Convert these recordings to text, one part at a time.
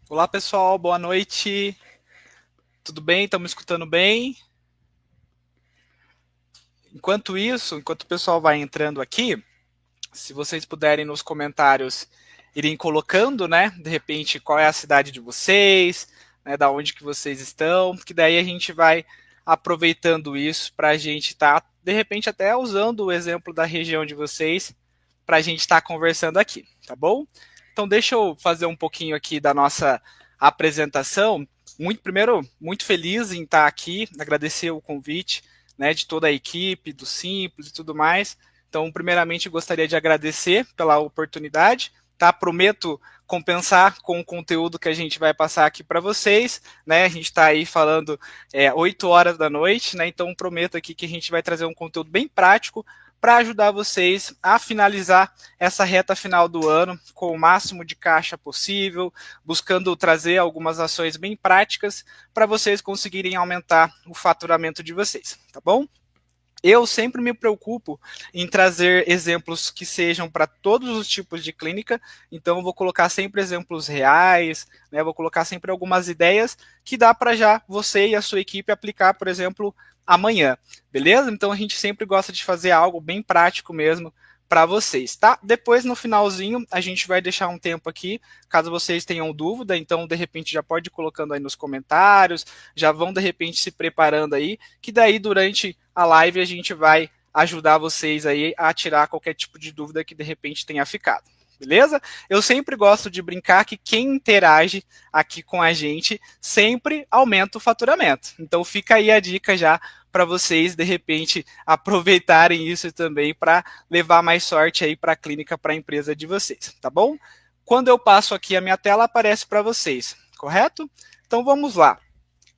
Olá, pessoal, boa noite. Tudo bem? Estão me escutando bem? Enquanto isso, enquanto o pessoal vai entrando aqui, se vocês puderem nos comentários irem colocando, né, de repente, qual é a cidade de vocês, né, da onde que vocês estão, que daí a gente vai aproveitando isso para a gente estar, de repente, até usando o exemplo da região de vocês para a gente estar conversando aqui, tá bom? Então, deixa eu fazer um pouquinho aqui da nossa apresentação. Primeiro, muito feliz em estar aqui, agradecer o convite, né, de toda a equipe, do Simples e tudo mais. Então, primeiramente, gostaria de agradecer pela oportunidade, tá? Prometo compensar com o conteúdo que a gente vai passar aqui para vocês, né? A gente está aí falando 8 horas da noite, né? Então, prometo aqui que a gente vai trazer um conteúdo bem prático para ajudar vocês a finalizar essa reta final do ano com o máximo de caixa possível, buscando trazer algumas ações bem práticas para vocês conseguirem aumentar o faturamento de vocês, tá bom? Eu sempre me preocupo em trazer exemplos que sejam para todos os tipos de clínica, então eu vou colocar sempre exemplos reais, né? Vou colocar sempre algumas ideias que dá para já você e a sua equipe aplicar, por exemplo, amanhã, beleza? Então a gente sempre gosta de fazer algo bem prático mesmo para vocês, tá? Depois no finalzinho a gente vai deixar um tempo aqui, caso vocês tenham dúvida, então de repente já pode ir colocando aí nos comentários, já vão de repente se preparando aí, que daí durante a live a gente vai ajudar vocês aí a tirar qualquer tipo de dúvida que de repente tenha ficado. Beleza? Eu sempre gosto de brincar que quem interage aqui com a gente sempre aumenta o faturamento. Então fica aí a dica já para vocês de repente aproveitarem isso também para levar mais sorte aí para a clínica, para a empresa de vocês, tá bom? Quando eu passo aqui a minha tela aparece para vocês, correto? Então vamos lá.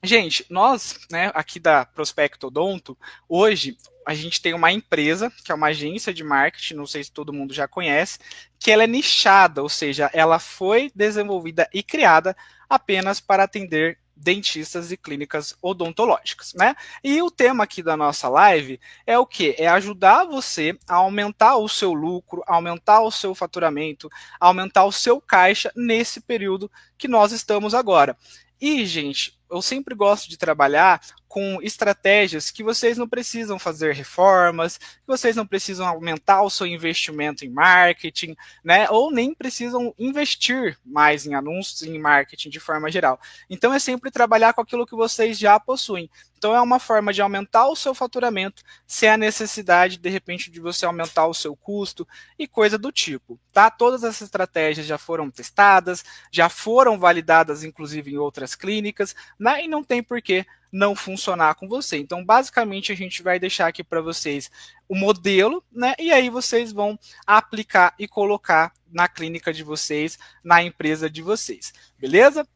Gente, nós, né, aqui da Prospecto Odonto, hoje a gente tem uma empresa, que é uma agência de marketing, não sei se todo mundo já conhece, que ela é nichada, ou seja, ela foi desenvolvida e criada apenas para atender dentistas e clínicas odontológicas, né? E o tema aqui da nossa live é o que? É ajudar você a aumentar o seu lucro, aumentar o seu faturamento, aumentar o seu caixa nesse período que nós estamos agora. E, gente, eu sempre gosto de trabalhar com estratégias que vocês não precisam fazer reformas, que vocês não precisam aumentar o seu investimento em marketing, né? Ou nem precisam investir mais em anúncios e em marketing de forma geral. Então é sempre trabalhar com aquilo que vocês já possuem. Então é uma forma de aumentar o seu faturamento sem a necessidade, de repente, de você aumentar o seu custo e coisa do tipo, tá? Todas essas estratégias já foram testadas, já foram validadas, inclusive, em outras clínicas, né? E não tem por que não funcionar com você. Então, basicamente, a gente vai deixar aqui para vocês o modelo, né? E aí vocês vão aplicar e colocar na clínica de vocês, na empresa de vocês, beleza?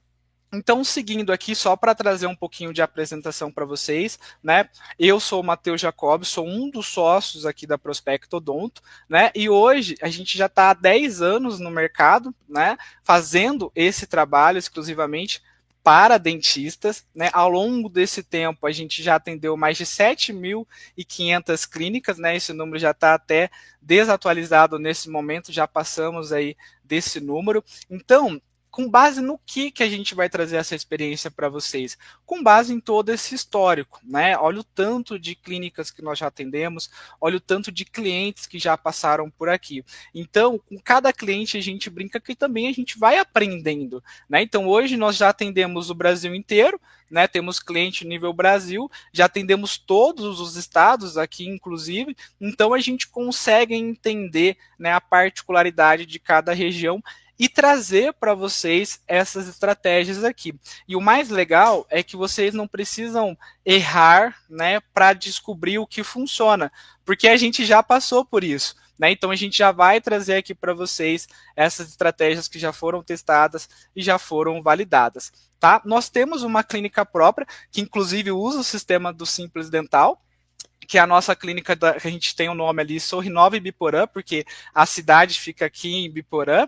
Então, seguindo aqui, só para trazer um pouquinho de apresentação para vocês, né? Eu sou o Matheus Jacob, sou um dos sócios aqui da Prospecto Odonto, né? E hoje a gente já está há 10 anos no mercado, né? Fazendo esse trabalho exclusivamente para dentistas, né? Ao longo desse tempo, a gente já atendeu mais de 7.500 clínicas, né? Esse número já está até desatualizado nesse momento, já passamos aí desse número. Então, com base no que a gente vai trazer essa experiência para vocês? Com base em todo esse histórico, né? Olha o tanto de clínicas que nós já atendemos, olha o tanto de clientes que já passaram por aqui. Então, com cada cliente a gente brinca que também a gente vai aprendendo, né? Então, hoje nós já atendemos o Brasil inteiro, né? Temos cliente nível Brasil, já atendemos todos os estados aqui, inclusive, então a gente consegue entender, né, a particularidade de cada região e trazer para vocês essas estratégias aqui. E o mais legal é que vocês não precisam errar, né, para descobrir o que funciona, porque a gente já passou por isso. Né? Então a gente já vai trazer aqui para vocês essas estratégias que já foram testadas e já foram validadas. Tá? Nós temos uma clínica própria, que inclusive usa o sistema do Simples Dental, que é a nossa clínica, que a gente tem o nome ali, Sorrinova e Biporã, porque a cidade fica aqui em Biporã,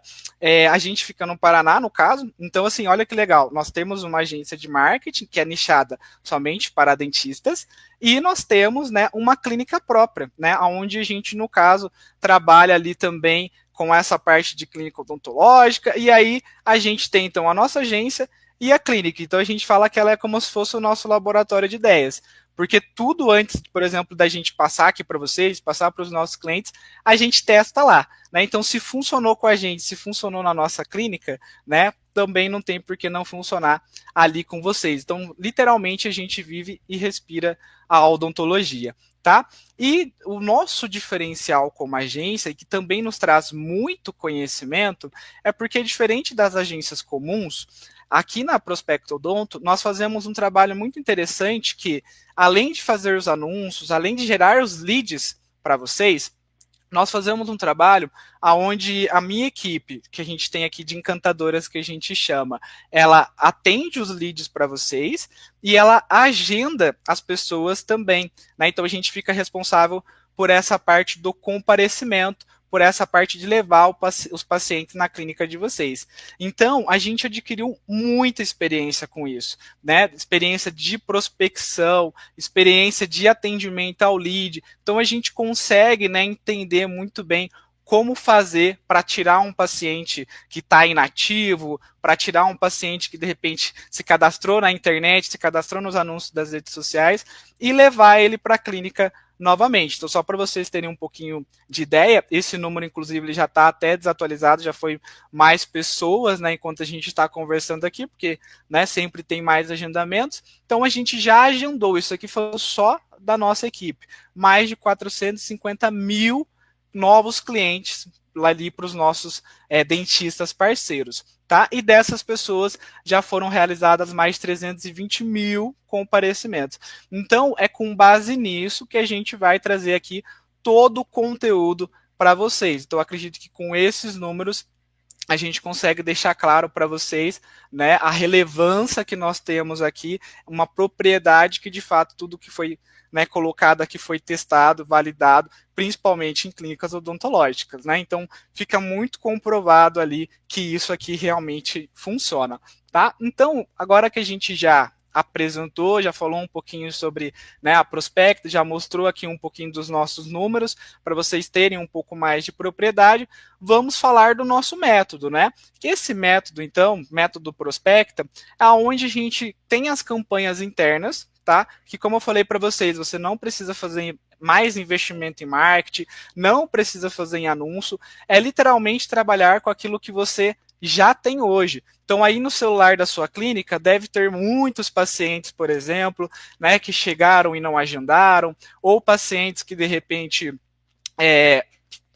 a gente fica no Paraná, no caso. Então, assim, olha que legal, nós temos uma agência de marketing que é nichada somente para dentistas, e nós temos, né, uma clínica própria, né, onde a gente, no caso, trabalha ali também com essa parte de clínica odontológica, e aí a gente tem, então, a nossa agência e a clínica. Então, a gente fala que ela é como se fosse o nosso laboratório de ideias, porque tudo antes, por exemplo, da gente passar aqui para vocês, passar para os nossos clientes, a gente testa lá, né? Então, se funcionou com a gente, se funcionou na nossa clínica, né, também não tem por que não funcionar ali com vocês. Então, literalmente, a gente vive e respira a odontologia, tá? E o nosso diferencial como agência, e que também nos traz muito conhecimento, é porque, diferente das agências comuns, aqui na Prospecto Odonto, nós fazemos um trabalho muito interessante que, além de fazer os anúncios, além de gerar os leads para vocês, nós fazemos um trabalho onde a minha equipe, que a gente tem aqui de encantadoras, que a gente chama, ela atende os leads para vocês e ela agenda as pessoas também, né? Então a gente fica responsável por essa parte do comparecimento, por essa parte de levar os pacientes na clínica de vocês. Então, a gente adquiriu muita experiência com isso, né? Experiência de prospecção, experiência de atendimento ao lead. Então, a gente consegue, né, entender muito bem como fazer para tirar um paciente que está inativo, para tirar um paciente que de repente se cadastrou na internet, se cadastrou nos anúncios das redes sociais e levar ele para a clínica novamente. Então, só para vocês terem um pouquinho de ideia, esse número, inclusive, ele já está até desatualizado, já foi mais pessoas, né, enquanto a gente está conversando aqui, porque, né, sempre tem mais agendamentos. Então, a gente já agendou, isso aqui foi só da nossa equipe, mais de 450 mil novos clientes ali para os nossos dentistas parceiros, tá? E dessas pessoas já foram realizadas mais de 320 mil comparecimentos. Então, é com base nisso que a gente vai trazer aqui todo o conteúdo para vocês. Então, acredito que com esses números a gente consegue deixar claro para vocês, né, a relevância que nós temos aqui, uma propriedade que, de fato, tudo que foi, né, colocado aqui foi testado, validado, principalmente em clínicas odontológicas, né? Então, fica muito comprovado ali que isso aqui realmente funciona, tá? Então, agora que a gente já apresentou, já falou um pouquinho sobre, né, a Prospecto, já mostrou aqui um pouquinho dos nossos números, para vocês terem um pouco mais de propriedade, vamos falar do nosso método, né? Esse método, então, método Prospecta, é onde a gente tem as campanhas internas, tá? Que, como eu falei para vocês, você não precisa fazer mais investimento em marketing, não precisa fazer em anúncio, é literalmente trabalhar com aquilo que você já tem hoje. Então, aí no celular da sua clínica, deve ter muitos pacientes, por exemplo, né, que chegaram e não agendaram, ou pacientes que, de repente,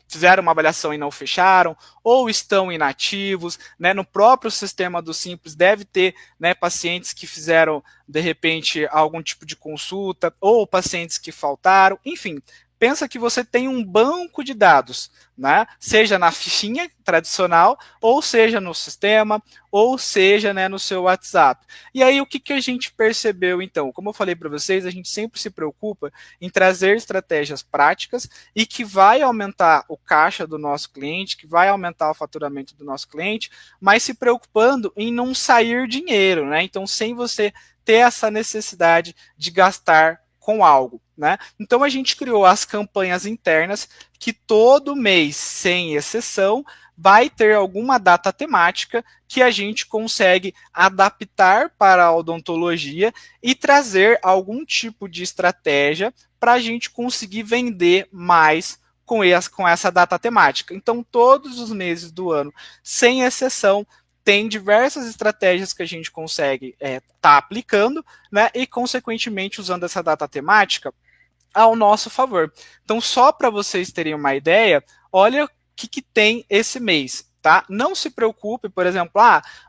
fizeram uma avaliação e não fecharam, ou estão inativos, né? No próprio sistema do Simples deve ter, né, pacientes que fizeram, de repente, algum tipo de consulta, ou pacientes que faltaram, enfim. Pensa que você tem um banco de dados, né? Seja na fichinha tradicional, ou seja no sistema, ou seja, né, no seu WhatsApp. E aí o que a gente percebeu então? Como eu falei para vocês, a gente sempre se preocupa em trazer estratégias práticas e que vai aumentar o caixa do nosso cliente, que vai aumentar o faturamento do nosso cliente, mas se preocupando em não sair dinheiro, né? Então, sem você ter essa necessidade de gastar com algo, né? Então a gente criou as campanhas internas que todo mês, sem exceção, vai ter alguma data temática que a gente consegue adaptar para a odontologia e trazer algum tipo de estratégia para a gente conseguir vender mais com essa data temática. Então, todos os meses do ano, sem exceção, tem diversas estratégias que a gente consegue tá aplicando, né? E, consequentemente, usando essa data temática ao nosso favor. Então, só para vocês terem uma ideia, olha o que tem esse mês, tá? Não se preocupe, por exemplo,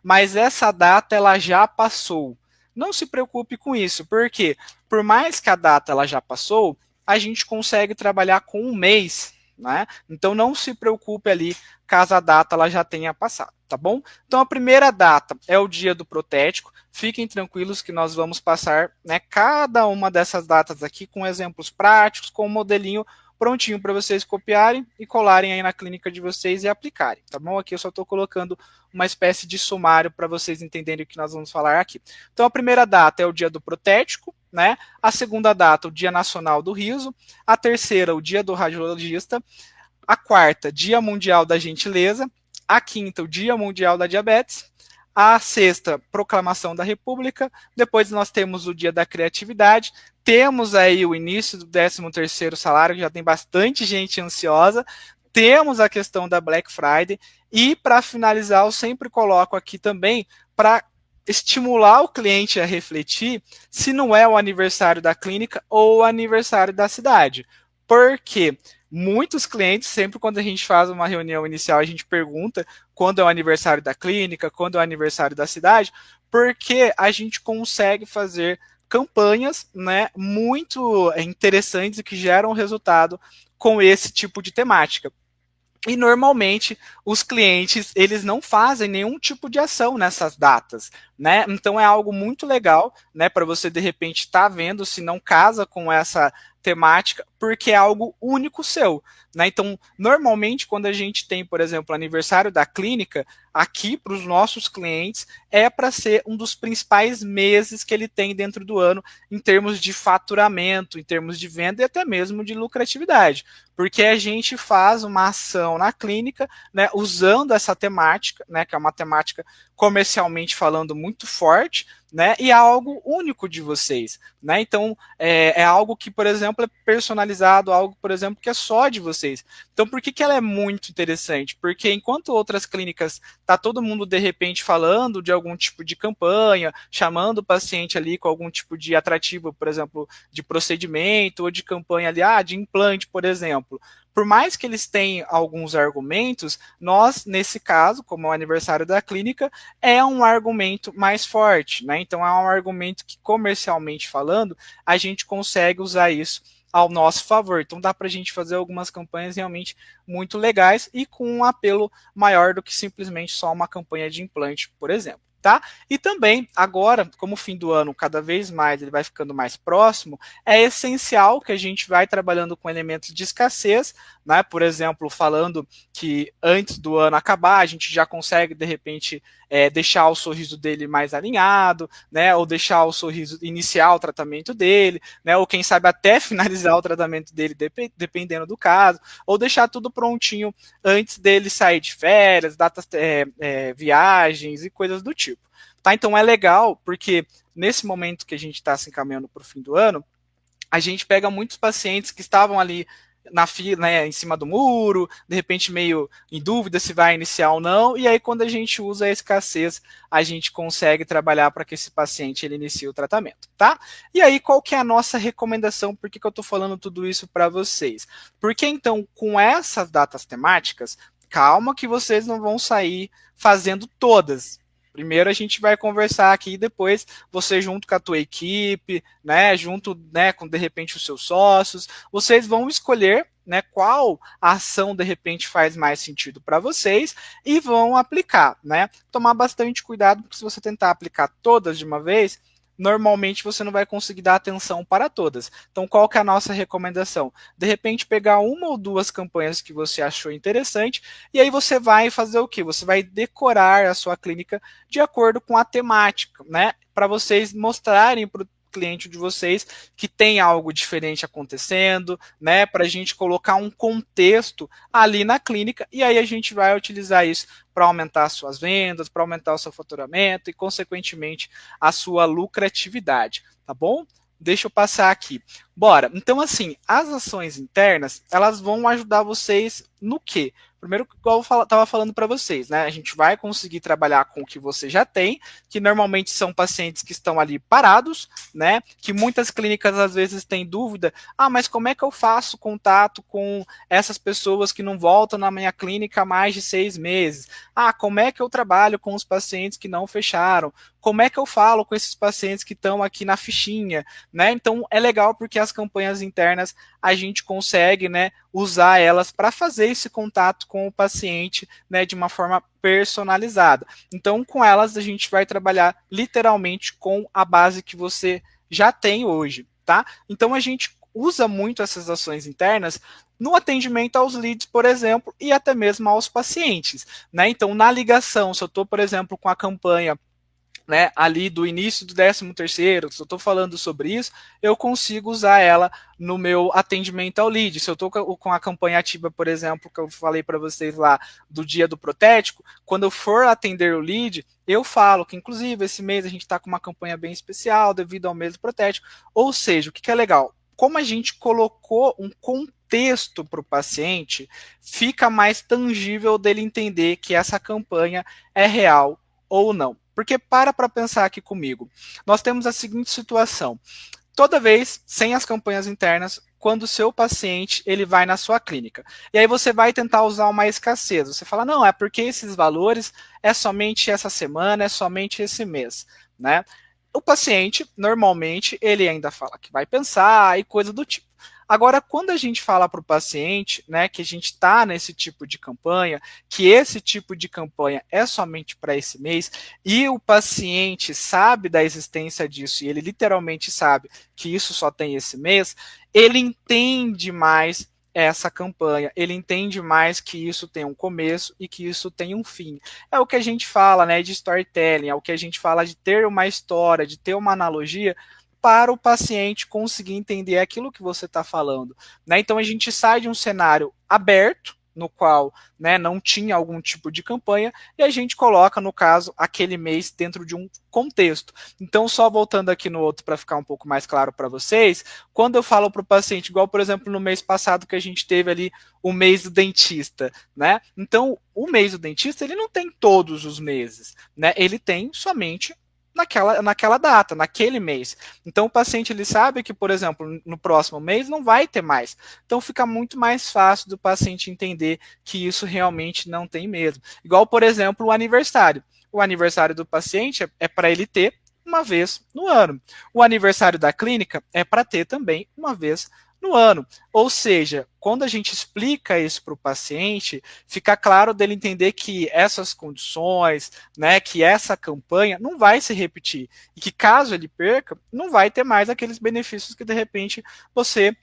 mas essa data ela já passou. Não se preocupe com isso, porque por mais que a data ela já passou, a gente consegue trabalhar com um mês, né? Então, não se preocupe ali caso a data ela já tenha passado, tá bom? Então, a primeira data é o dia do protético. Fiquem tranquilos que nós vamos passar, né, cada uma dessas datas aqui com exemplos práticos, com um modelinho prontinho para vocês copiarem e colarem aí na clínica de vocês e aplicarem, tá bom? Aqui eu só estou colocando uma espécie de sumário para vocês entenderem o que nós vamos falar aqui. Então, a primeira data é o dia do protético, né? A segunda data, o Dia Nacional do Riso. A terceira, o Dia do Radiologista. A quarta, Dia Mundial da Gentileza. A quinta, o Dia Mundial da Diabetes. A sexta, Proclamação da República. Depois nós temos o Dia da Criatividade. Temos aí o início do 13º salário, que já tem bastante gente ansiosa. Temos a questão da Black Friday. E, para finalizar, eu sempre coloco aqui também para estimular o cliente a refletir se não é o aniversário da clínica ou o aniversário da cidade. Porque muitos clientes, sempre quando a gente faz uma reunião inicial, a gente pergunta quando é o aniversário da clínica, quando é o aniversário da cidade, porque a gente consegue fazer campanhas, né, muito interessantes e que geram resultado com esse tipo de temática. E normalmente os clientes eles não fazem nenhum tipo de ação nessas datas, né? Então é algo muito legal, né? Para você de repente estar vendo se não casa com essa temática, porque é algo único seu, né? Então normalmente quando a gente tem, por exemplo, aniversário da clínica, aqui para os nossos clientes é para ser um dos principais meses que ele tem dentro do ano em termos de faturamento, em termos de venda e até mesmo de lucratividade, porque a gente faz uma ação na clínica, né, usando essa temática, né, que é uma temática comercialmente falando muito forte, né, e é algo único de vocês, né? Então é algo que, por exemplo, é personalizado, algo, por exemplo, que é só de vocês. Então, por que ela é muito interessante? Porque enquanto outras clínicas tá todo mundo de repente falando de algum tipo de campanha, chamando o paciente ali com algum tipo de atrativo, por exemplo, de procedimento ou de campanha ali, de implante, por exemplo. Por mais que eles tenham alguns argumentos, nós, nesse caso, como é o aniversário da clínica, é um argumento mais forte, né? Então é um argumento que, comercialmente falando, a gente consegue usar isso ao nosso favor. Então dá para a gente fazer algumas campanhas realmente muito legais e com um apelo maior do que simplesmente só uma campanha de implante, por exemplo. Tá? E também, agora, como o fim do ano cada vez mais ele vai ficando mais próximo, é essencial que a gente vai trabalhando com elementos de escassez, né? Por exemplo, falando que antes do ano acabar, a gente já consegue, de repente, deixar o sorriso dele mais alinhado, né? Ou deixar o sorriso iniciar o tratamento dele, né? Ou quem sabe até finalizar o tratamento dele, dependendo do caso, ou deixar tudo prontinho antes dele sair de férias, datas, viagens e coisas do tipo. Tá? Então é legal, porque nesse momento que a gente está se encaminhando para o fim do ano, a gente pega muitos pacientes que estavam ali na fila, né, em cima do muro, de repente meio em dúvida se vai iniciar ou não, e aí quando a gente usa a escassez, a gente consegue trabalhar para que esse paciente ele inicie o tratamento, tá? E aí qual que é a nossa recomendação? Por que eu estou falando tudo isso para vocês? Porque então, com essas datas temáticas, calma que vocês não vão sair fazendo todas. Primeiro a gente vai conversar aqui e depois você junto com a tua equipe, né, junto, né, com de repente os seus sócios, vocês vão escolher, né, qual ação de repente faz mais sentido para vocês e vão aplicar, né? Tomar bastante cuidado, porque se você tentar aplicar todas de uma vez, normalmente você não vai conseguir dar atenção para todas. Então, qual que é a nossa recomendação? De repente, pegar uma ou duas campanhas que você achou interessante e aí você vai fazer o quê? Você vai decorar a sua clínica de acordo com a temática, né? Para vocês mostrarem para o cliente de vocês que tem algo diferente acontecendo, né? Para a gente colocar um contexto ali na clínica e aí a gente vai utilizar isso para aumentar as suas vendas, para aumentar o seu faturamento e, consequentemente, a sua lucratividade, tá bom? Deixa eu passar aqui. Bora. Então, assim, as ações internas, elas vão ajudar vocês no quê? Primeiro, igual eu estava falando para vocês, né? A gente vai conseguir trabalhar com o que você já tem, que normalmente são pacientes que estão ali parados, né? Que muitas clínicas às vezes têm dúvida, mas como é que eu faço contato com essas pessoas que não voltam na minha clínica há mais de 6 meses? Como é que eu trabalho com os pacientes que não fecharam? Como é que eu falo com esses pacientes que estão aqui na fichinha, né? Então é legal porque as campanhas internas a gente consegue, né, usar elas para fazer esse contato com o paciente, né, de uma forma personalizada. Então, com elas a gente vai trabalhar literalmente com a base que você já tem hoje, tá? Então a gente usa muito essas ações internas no atendimento aos leads, por exemplo, e até mesmo aos pacientes, né? Então, na ligação, se eu estou, por exemplo, com a campanha né, ali do início do 13º, se eu estou falando sobre isso, eu consigo usar ela no meu atendimento ao lead. Se eu estou com a campanha ativa, por exemplo, que eu falei para vocês lá do dia do protético, quando eu for atender o lead, eu falo que, inclusive, esse mês a gente está com uma campanha bem especial devido ao mês do protético. Ou seja, o que é legal? Como a gente colocou um contexto para o paciente, fica mais tangível dele entender que essa campanha é real ou não. Porque para pensar aqui comigo. Nós temos a seguinte situação. Toda vez, sem as campanhas internas, quando o seu paciente ele vai na sua clínica. E aí você vai tentar usar uma escassez. Você fala, não, é porque esses valores é somente essa semana, é somente esse mês. Né? O paciente, normalmente, ele ainda fala que vai pensar e coisa do tipo. Agora, quando a gente fala para o paciente, né, que a gente está nesse tipo de campanha, que esse tipo de campanha é somente para esse mês, e o paciente sabe da existência disso, e ele literalmente sabe que isso só tem esse mês, ele entende mais essa campanha, ele entende mais que isso tem um começo e que isso tem um fim. É o que a gente fala, né, de storytelling, é o que a gente fala de ter uma história, de ter uma analogia, para o paciente conseguir entender aquilo que você está falando. Né? Então a gente sai de um cenário aberto, no qual, né, não tinha algum tipo de campanha, e a gente coloca, no caso, aquele mês dentro de um contexto. Então, só voltando aqui no outro para ficar um pouco mais claro para vocês, quando eu falo para o paciente, igual, por exemplo, no mês passado que a gente teve ali o mês do dentista, né? Então, o mês do dentista, ele não tem todos os meses, né? Ele tem somente naquela data, naquele mês. Então o paciente ele sabe que, por exemplo, no próximo mês não vai ter mais. Então fica muito mais fácil do paciente entender que isso realmente não tem mesmo. Igual, por exemplo, o aniversário. O aniversário do paciente é para ele ter uma vez no ano. O aniversário da clínica é para ter também uma vez no ano. Ou seja, quando a gente explica isso para o paciente, fica claro dele entender que essas condições, né, que essa campanha não vai se repetir e que caso ele perca, não vai ter mais aqueles benefícios que de repente você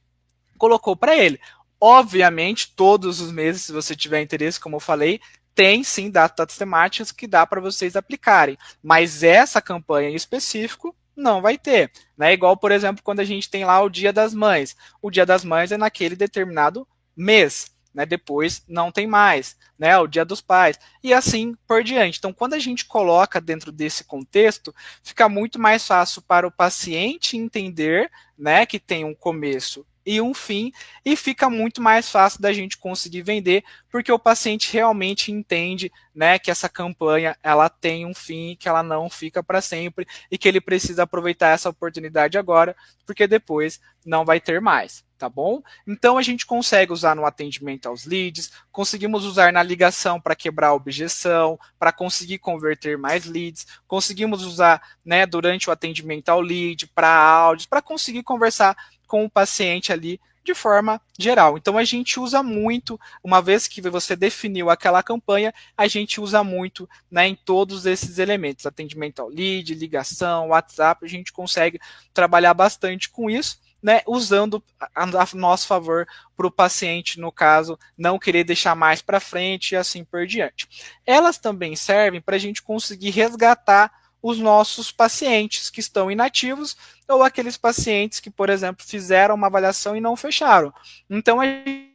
colocou para ele. Obviamente, todos os meses, se você tiver interesse, como eu falei, tem sim datas temáticas que dá para vocês aplicarem, mas essa campanha em específico não vai ter, né? Igual, por exemplo, quando a gente tem lá o Dia das Mães. O Dia das Mães é naquele determinado mês, né? Depois não tem mais, né? O Dia dos Pais e assim por diante. Então, quando a gente coloca dentro desse contexto, fica muito mais fácil para o paciente entender, né, que tem um começo e um fim, e fica muito mais fácil da gente conseguir vender, porque o paciente realmente entende, né, que essa campanha ela tem um fim, que ela não fica para sempre e que ele precisa aproveitar essa oportunidade agora, porque depois não vai ter mais, tá bom? Então a gente consegue usar no atendimento aos leads, conseguimos usar na ligação para quebrar a objeção, para conseguir converter mais leads, conseguimos usar, né, durante o atendimento ao lead, para áudios, para conseguir conversar com o paciente ali de forma geral. Então a gente usa muito, uma vez que você definiu aquela campanha, a gente usa muito, né, em todos esses elementos, atendimento ao lead, ligação, WhatsApp, a gente consegue trabalhar bastante com isso, né, usando a nosso favor para o paciente, no caso, não querer deixar mais para frente e assim por diante. Elas também servem para a gente conseguir resgatar os nossos pacientes que estão inativos ou aqueles pacientes que, por exemplo, fizeram uma avaliação e não fecharam. Então, a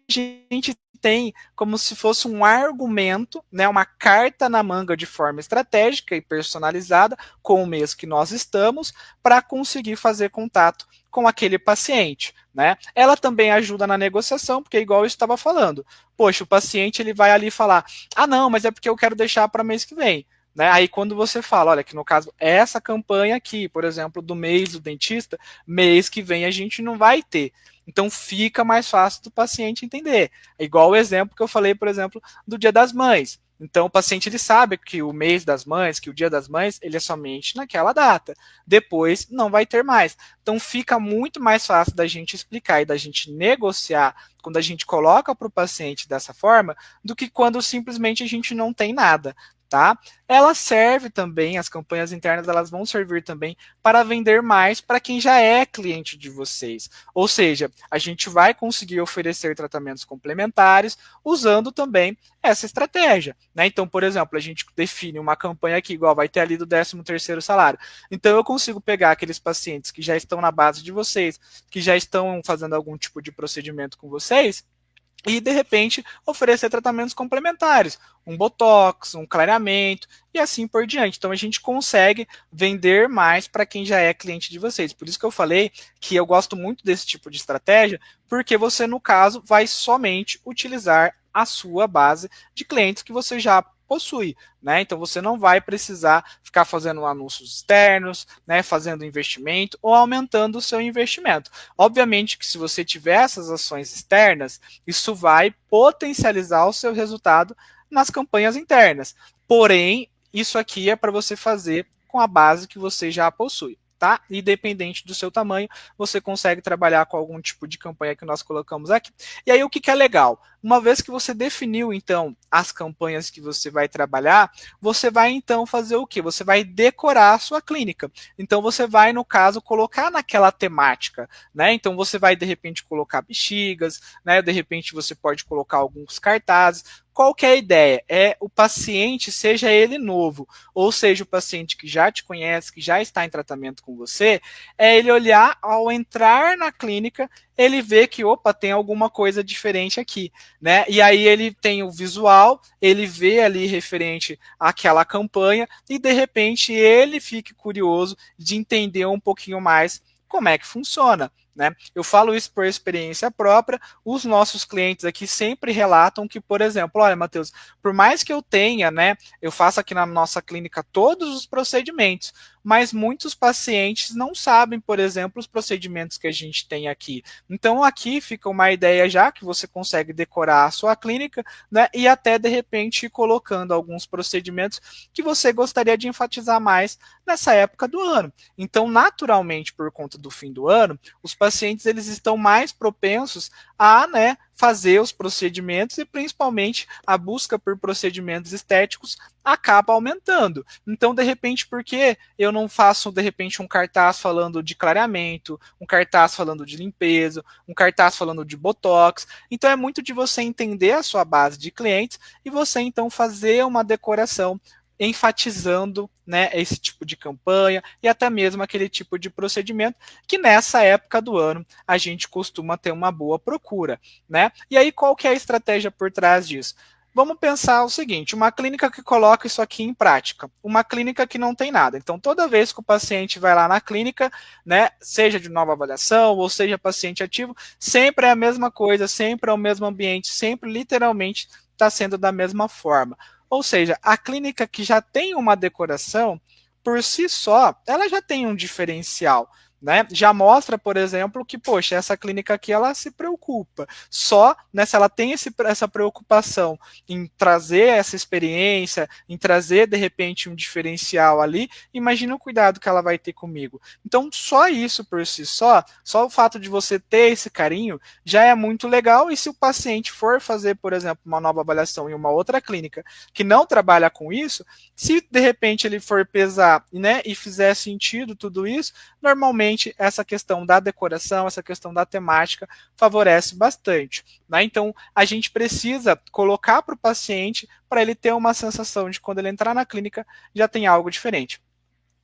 gente tem como se fosse um argumento, né, uma carta na manga de forma estratégica e personalizada com o mês que nós estamos para conseguir fazer contato com aquele paciente. Né? Ela também ajuda na negociação, porque igual eu estava falando, poxa, o paciente ele vai ali falar, ah não, mas é porque eu quero deixar para mês que vem. Né? Aí quando você fala, olha, que no caso, essa campanha aqui, por exemplo, do mês do dentista, mês que vem a gente não vai ter. Então fica mais fácil do paciente entender. É igual o exemplo que eu falei, por exemplo, do Dia das Mães. Então o paciente ele sabe que o mês das mães, que o Dia das Mães, ele é somente naquela data. Depois não vai ter mais. Então fica muito mais fácil da gente explicar e da gente negociar quando a gente coloca para o paciente dessa forma, do que quando simplesmente a gente não tem nada. tá? Ela serve também, as campanhas internas, elas vão servir também para vender mais para quem já é cliente de vocês. Ou seja, a gente vai conseguir oferecer tratamentos complementares usando também essa estratégia, né? Então, por exemplo, a gente define uma campanha aqui, igual vai ter ali do 13º salário. Então, eu consigo pegar aqueles pacientes que já estão na base de vocês, que já estão fazendo algum tipo de procedimento com vocês, e de repente oferecer tratamentos complementares, um botox, um clareamento e assim por diante. Então a gente consegue vender mais para quem já é cliente de vocês. Por isso que eu falei que eu gosto muito desse tipo de estratégia, porque você no caso vai somente utilizar a sua base de clientes que você já possui, né? Então você não vai precisar ficar fazendo anúncios externos, né, fazendo investimento ou aumentando o seu investimento. Obviamente que se você tiver essas ações externas, isso vai potencializar o seu resultado nas campanhas internas. Porém, isso aqui é para você fazer com a base que você já possui. Tá? Independente do seu tamanho, você consegue trabalhar com algum tipo de campanha que nós colocamos aqui. E aí, o que é legal? Uma vez que você definiu, então, as campanhas que você vai trabalhar, você vai, então, fazer o quê? Você vai decorar a sua clínica. Então, você vai, no caso, colocar naquela temática, né? Então, você vai, de repente, colocar bexigas, né? De repente, você pode colocar alguns cartazes. Qual que é a ideia? É o paciente, seja ele novo, ou seja o paciente que já te conhece, que já está em tratamento com você, é ele olhar ao entrar na clínica, ele vê que, opa, tem alguma coisa diferente aqui, né? E aí ele tem o visual, ele vê ali referente àquela campanha e, de repente, ele fique curioso de entender um pouquinho mais como é que funciona. Né? Eu falo isso por experiência própria, os nossos clientes aqui sempre relatam que, por exemplo, olha, Matheus, por mais que eu tenha, né, eu faço aqui na nossa clínica todos os procedimentos, mas muitos pacientes não sabem, por exemplo, os procedimentos que a gente tem aqui. Então, aqui fica uma ideia já que você consegue decorar a sua clínica, né, e até, de repente, ir colocando alguns procedimentos que você gostaria de enfatizar mais nessa época do ano. Então, naturalmente, por conta do fim do ano, os pacientes eles estão mais propensos a, né, fazer os procedimentos e principalmente a busca por procedimentos estéticos acaba aumentando. Então, de repente, por que eu não faço, de repente, um cartaz falando de clareamento, um cartaz falando de limpeza, um cartaz falando de botox? Então, é muito de você entender a sua base de clientes e você, então, fazer uma decoração enfatizando, né, esse tipo de campanha e até mesmo aquele tipo de procedimento que nessa época do ano a gente costuma ter uma boa procura, né? E aí qual que é a estratégia por trás disso? Vamos pensar o seguinte, uma clínica que coloca isso aqui em prática, uma clínica que não tem nada. Então, toda vez que o paciente vai lá na clínica, né, seja de nova avaliação ou seja paciente ativo, sempre é a mesma coisa, sempre é o mesmo ambiente, sempre literalmente está sendo da mesma forma. Ou seja, a clínica que já tem uma decoração, por si só, ela já tem um diferencial. Né? Já mostra, por exemplo, que, poxa, essa clínica aqui ela se preocupa. Só, né, se ela tem essa preocupação em trazer essa experiência, em trazer, de repente, um diferencial ali, imagina o cuidado que ela vai ter comigo. Então, só isso por si só o fato de você ter esse carinho, já é muito legal. E se o paciente for fazer, por exemplo, uma nova avaliação em uma outra clínica que não trabalha com isso, se de repente ele for pesar, né, e fizer sentido tudo isso, normalmente essa questão da decoração, essa questão da temática favorece bastante. Né? Então, a gente precisa colocar para o paciente para ele ter uma sensação de quando ele entrar na clínica já tem algo diferente.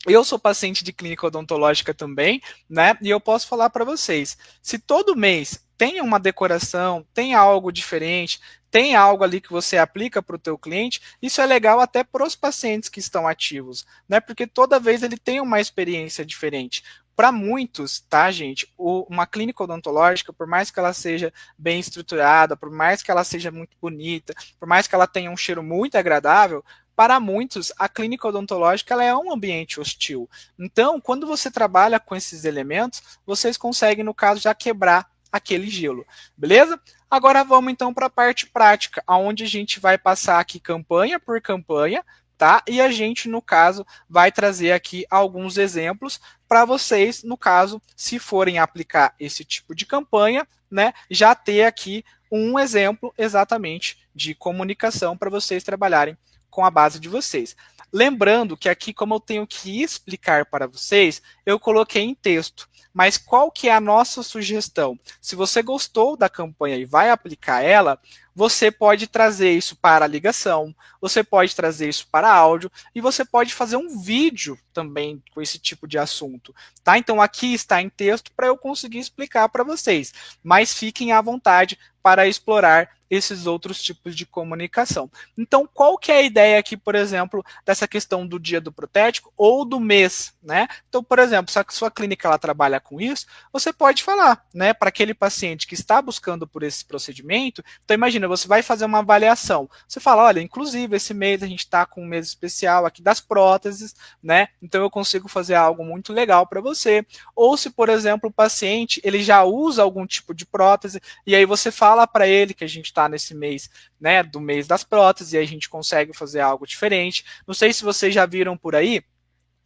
Eu sou paciente de clínica odontológica também, né? E eu posso falar para vocês, se todo mês tem uma decoração, tem algo diferente, tem algo ali que você aplica para o teu cliente, isso é legal até para os pacientes que estão ativos, né? Porque toda vez ele tem uma experiência diferente. Para muitos, tá, gente, uma clínica odontológica, por mais que ela seja bem estruturada, por mais que ela seja muito bonita, por mais que ela tenha um cheiro muito agradável, para muitos, a clínica odontológica ela é um ambiente hostil. Então, quando você trabalha com esses elementos, vocês conseguem, no caso, já quebrar aquele gelo, beleza? Agora vamos então para a parte prática, onde a gente vai passar aqui campanha por campanha, tá? E a gente, no caso, vai trazer aqui alguns exemplos para vocês, no caso, se forem aplicar esse tipo de campanha, né, já ter aqui um exemplo exatamente de comunicação para vocês trabalharem com a base de vocês. Lembrando que aqui, como eu tenho que explicar para vocês, eu coloquei em texto. Mas qual que é a nossa sugestão? Se você gostou da campanha e vai aplicar ela, você pode trazer isso para a ligação, você pode trazer isso para áudio e você pode fazer um vídeo também com esse tipo de assunto, tá? Então aqui está em texto para eu conseguir explicar para vocês, mas fiquem à vontade para explorar esses outros tipos de comunicação. Então, qual que é a ideia aqui, por exemplo, dessa questão do dia do protético ou do mês, né? Então, por exemplo, se a sua clínica ela trabalha com isso, você pode falar, né, para aquele paciente que está buscando por esse procedimento. Então, imagina, você vai fazer uma avaliação. Você fala, olha, inclusive esse mês a gente está com um mês especial aqui das próteses, né? Então eu consigo fazer algo muito legal para você. Ou se, por exemplo, o paciente ele já usa algum tipo de prótese e aí você fala para ele que a gente está nesse mês, né, do mês das próteses e aí a gente consegue fazer algo diferente. Não sei se vocês já viram por aí,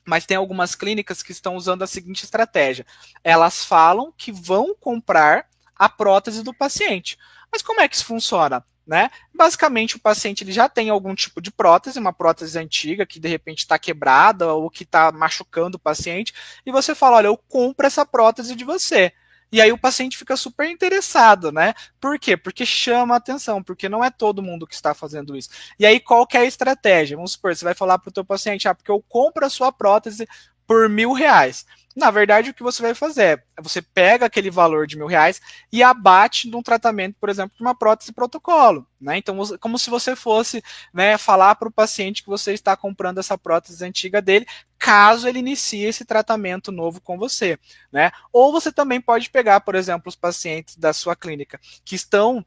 mas tem algumas clínicas que estão usando a seguinte estratégia. Elas falam que vão comprar a prótese do paciente. Mas como é que isso funciona? Né? Basicamente, o paciente ele já tem algum tipo de prótese, uma prótese antiga que de repente está quebrada ou que está machucando o paciente, e você fala: olha, eu compro essa prótese de você. E aí o paciente fica super interessado, né? Por quê? Porque chama a atenção, porque não é todo mundo que está fazendo isso. E aí qual que é a estratégia? Vamos supor, você vai falar para o teu paciente, porque eu compro a sua prótese por R$ 1.000. Na verdade, o que você vai fazer é você pega aquele valor de R$ 1.000 e abate num tratamento, por exemplo, de uma prótese protocolo. Né? Então, como se você fosse, né, falar para o paciente que você está comprando essa prótese antiga dele, caso ele inicie esse tratamento novo com você. Né? Ou você também pode pegar, por exemplo, os pacientes da sua clínica que estão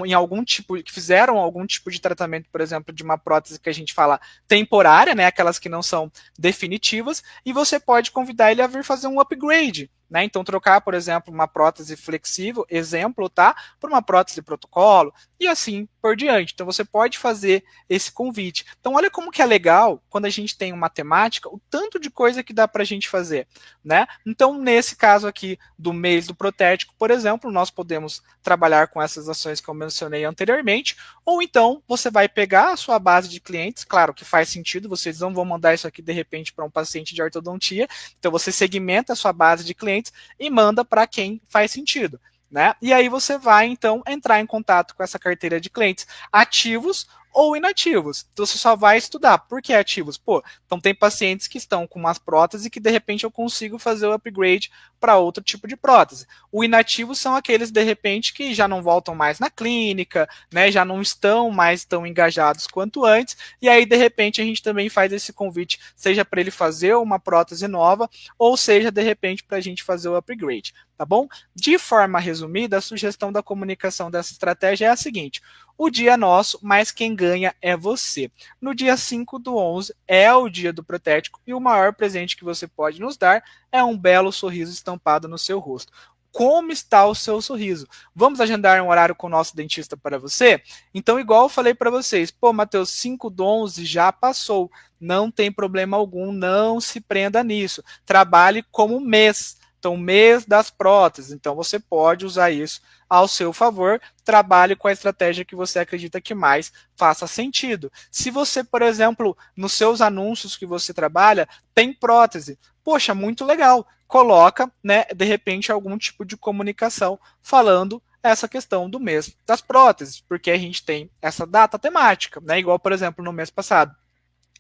em algum tipo, que fizeram algum tipo de tratamento, por exemplo, de uma prótese que a gente fala temporária, né, aquelas que não são definitivas, e você pode convidar ele a vir fazer um upgrade. Né? Então, trocar, por exemplo, uma prótese flexível, exemplo, tá? Por uma prótese protocolo, e assim por diante. Então, você pode fazer esse convite. Então, olha como que é legal quando a gente tem uma temática, o tanto de coisa que dá para a gente fazer. Né? Então, nesse caso aqui do mês do protético, por exemplo, nós podemos trabalhar com essas ações que eu mencionei anteriormente, ou então você vai pegar a sua base de clientes, claro que faz sentido, vocês não vão mandar isso aqui de repente para um paciente de ortodontia, então você segmenta a sua base de clientes e manda para quem faz sentido. Né? E aí você vai, então, entrar em contato com essa carteira de clientes ativos ou inativos. Então você só vai estudar. Por que ativos? Pô, então tem pacientes que estão com umas próteses e que de repente eu consigo fazer o upgrade para outro tipo de prótese. O inativo são aqueles, de repente, que já não voltam mais na clínica, né, já não estão mais tão engajados quanto antes, e aí, de repente, a gente também faz esse convite, seja para ele fazer uma prótese nova, ou seja, de repente, para a gente fazer o upgrade. Tá bom? De forma resumida, a sugestão da comunicação dessa estratégia é a seguinte: o dia é nosso, mas quem ganha é você. No dia 5/11 é o dia do protético e o maior presente que você pode nos dar é um belo sorriso estampado no seu rosto. Como está o seu sorriso? Vamos agendar um horário com o nosso dentista para você? Então, igual eu falei para vocês, pô, Matheus, 5/11 já passou. Não tem problema algum, não se prenda nisso. Trabalhe como mês. Então, mês das próteses. Então, você pode usar isso ao seu favor. Trabalhe com a estratégia que você acredita que mais faça sentido. Se você, por exemplo, nos seus anúncios que você trabalha, tem prótese, poxa, muito legal. Coloca, né, de repente, algum tipo de comunicação falando essa questão do mês das próteses, porque a gente tem essa data temática, né? Igual, por exemplo, no mês passado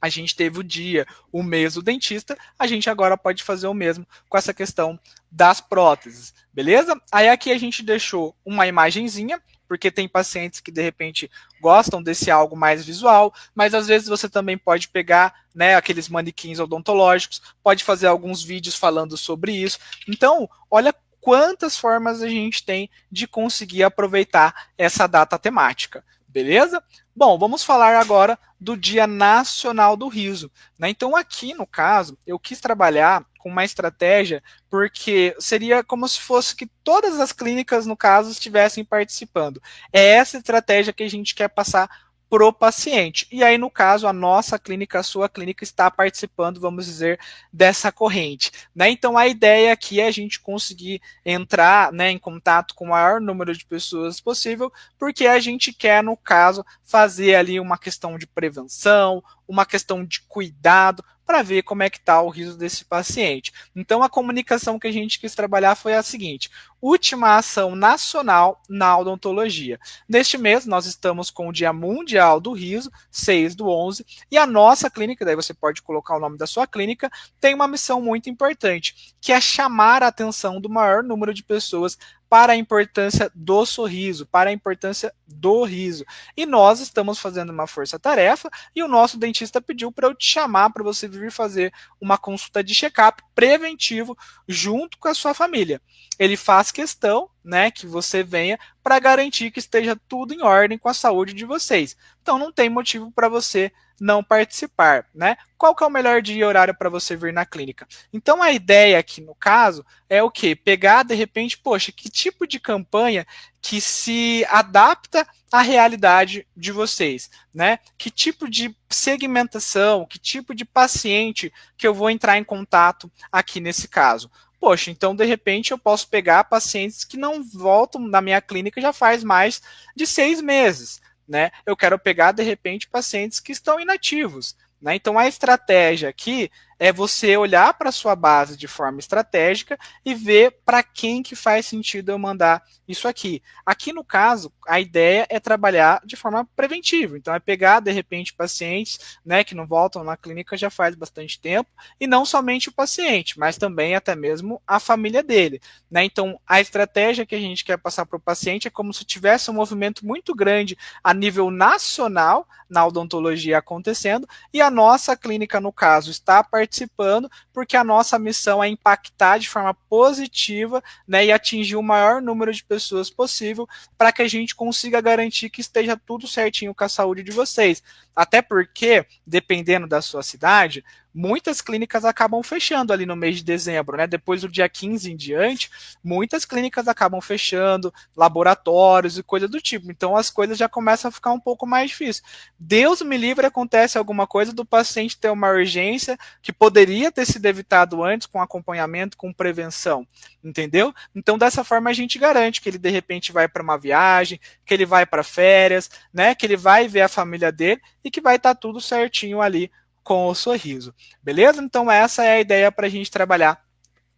a gente teve o dia, o mês do dentista, a gente agora pode fazer o mesmo com essa questão das próteses, beleza? Aí aqui a gente deixou uma imagenzinha, porque tem pacientes que de repente gostam desse algo mais visual, mas às vezes você também pode pegar, né, aqueles manequins odontológicos, pode fazer alguns vídeos falando sobre isso. Então, olha quantas formas a gente tem de conseguir aproveitar essa data temática. Beleza? Bom, vamos falar agora do Dia Nacional do Riso. Né? Então, aqui no caso, eu quis trabalhar com uma estratégia, porque seria como se fosse que todas as clínicas, no caso, estivessem participando. É essa estratégia que a gente quer passar pro paciente. E aí, no caso, a nossa clínica, a sua clínica está participando, vamos dizer, dessa corrente, né? Então, a ideia aqui é a gente conseguir entrar, né, em contato com o maior número de pessoas possível, porque a gente quer, no caso, fazer ali uma questão de prevenção, uma questão de cuidado, para ver como é que está o riso desse paciente. Então, a comunicação que a gente quis trabalhar foi a seguinte: última ação nacional na odontologia. Neste mês, nós estamos com o Dia Mundial do Riso, 6/11, e a nossa clínica, daí você pode colocar o nome da sua clínica, tem uma missão muito importante, que é chamar a atenção do maior número de pessoas para a importância do sorriso, para a importância do riso. E nós estamos fazendo uma força-tarefa e o nosso dentista pediu para eu te chamar para você vir fazer uma consulta de check-up preventivo junto com a sua família. Ele faz questão, né, que você venha para garantir que esteja tudo em ordem com a saúde de vocês. Então não tem motivo para você não participar, né? Qual que é o melhor dia e horário para você vir na clínica? Então a ideia aqui no caso é o quê? Pegar de repente, poxa, que tipo de campanha que se adapta à realidade de vocês, né? Que tipo de segmentação, que tipo de paciente que eu vou entrar em contato aqui nesse caso? Poxa, então de repente eu posso pegar pacientes que não voltam na minha clínica já faz mais de 6 meses, né? Eu quero pegar de repente pacientes que estão inativos, né? Então a estratégia aqui é você olhar para a sua base de forma estratégica e ver para quem que faz sentido eu mandar isso aqui. Aqui no caso, a ideia é trabalhar de forma preventiva. Então é pegar de repente pacientes, né, que não voltam na clínica já faz bastante tempo, e não somente o paciente, mas também até mesmo a família dele, né? Então a estratégia que a gente quer passar para o paciente é como se tivesse um movimento muito grande a nível nacional na odontologia acontecendo, e a nossa clínica, no caso, está participando, porque a nossa missão é impactar de forma positiva, né, e atingir o maior número de pessoas possível para que a gente consiga garantir que esteja tudo certinho com a saúde de vocês. Até porque, dependendo da sua cidade, muitas clínicas acabam fechando ali no mês de dezembro, né? Depois do dia 15 em diante, muitas clínicas acabam fechando, laboratórios e coisa do tipo. Então as coisas já começam a ficar um pouco mais difíceis. Deus me livre, acontece alguma coisa do paciente ter uma urgência que poderia ter sido evitado antes com acompanhamento, com prevenção, entendeu? Então dessa forma a gente garante que ele de repente vai para uma viagem, que ele vai para férias, né? Que ele vai ver a família dele e que vai estar tudo certinho ali com o sorriso, beleza? Então essa é a ideia para a gente trabalhar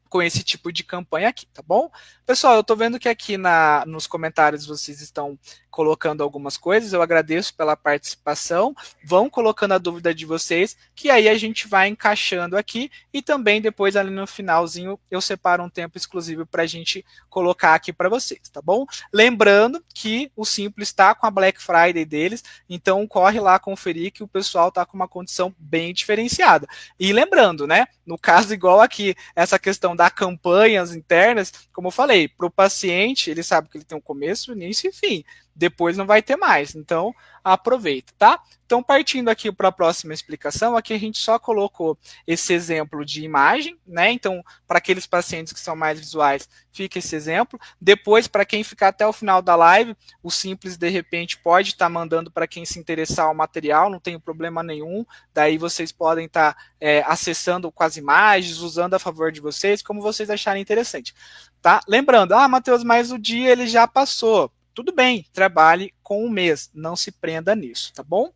com esse tipo de campanha aqui, tá bom? Pessoal, eu tô vendo que aqui nos comentários vocês estão colocando algumas coisas, eu agradeço pela participação, vão colocando a dúvida de vocês, que aí a gente vai encaixando aqui, e também depois ali no finalzinho eu separo um tempo exclusivo para a gente colocar aqui para vocês, tá bom? Lembrando que o Simples está com a Black Friday deles, então corre lá conferir que o pessoal está com uma condição bem diferenciada. E lembrando, né, no caso igual aqui, essa questão das campanhas internas, como eu falei, para o paciente, ele sabe que ele tem um começo, início e fim. Depois não vai ter mais, então aproveita, tá? Então, partindo aqui para a próxima explicação, aqui a gente só colocou esse exemplo de imagem, né? Então, para aqueles pacientes que são mais visuais, fica esse exemplo. Depois, para quem ficar até o final da live, o Simples, de repente, pode estar mandando para quem se interessar o material, não tem problema nenhum. Daí vocês podem estar acessando com as imagens, usando a favor de vocês, como vocês acharem interessante, tá? Lembrando, Matheus, mas o dia ele já passou. Tudo bem, trabalhe com um mês, não se prenda nisso, tá bom?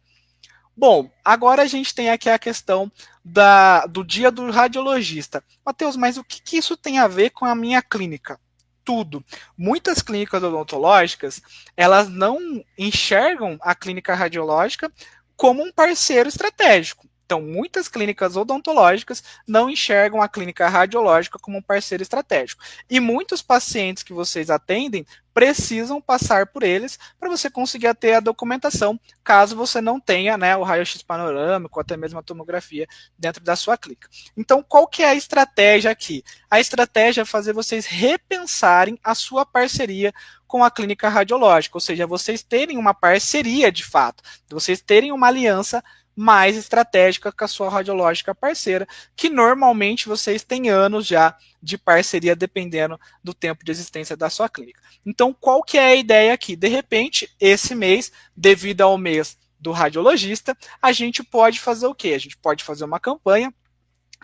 Bom, agora a gente tem aqui a questão do dia do radiologista. Matheus, mas o que isso tem a ver com a minha clínica? Tudo. Muitas clínicas odontológicas, elas não enxergam a clínica radiológica como um parceiro estratégico. Então, muitas clínicas odontológicas não enxergam a clínica radiológica como um parceiro estratégico. E muitos pacientes que vocês atendem precisam passar por eles para você conseguir ter a documentação, caso você não tenha, né, o raio-x panorâmico, ou até mesmo a tomografia dentro da sua clínica. Então, qual que é a estratégia aqui? A estratégia é fazer vocês repensarem a sua parceria com a clínica radiológica, ou seja, vocês terem uma parceria de fato, vocês terem uma aliança mais estratégica com a sua radiológica parceira, que normalmente vocês têm anos já de parceria, dependendo do tempo de existência da sua clínica. Então, qual que é a ideia aqui? De repente, esse mês, devido ao mês do radiologista, a gente pode fazer o quê? A gente pode fazer uma campanha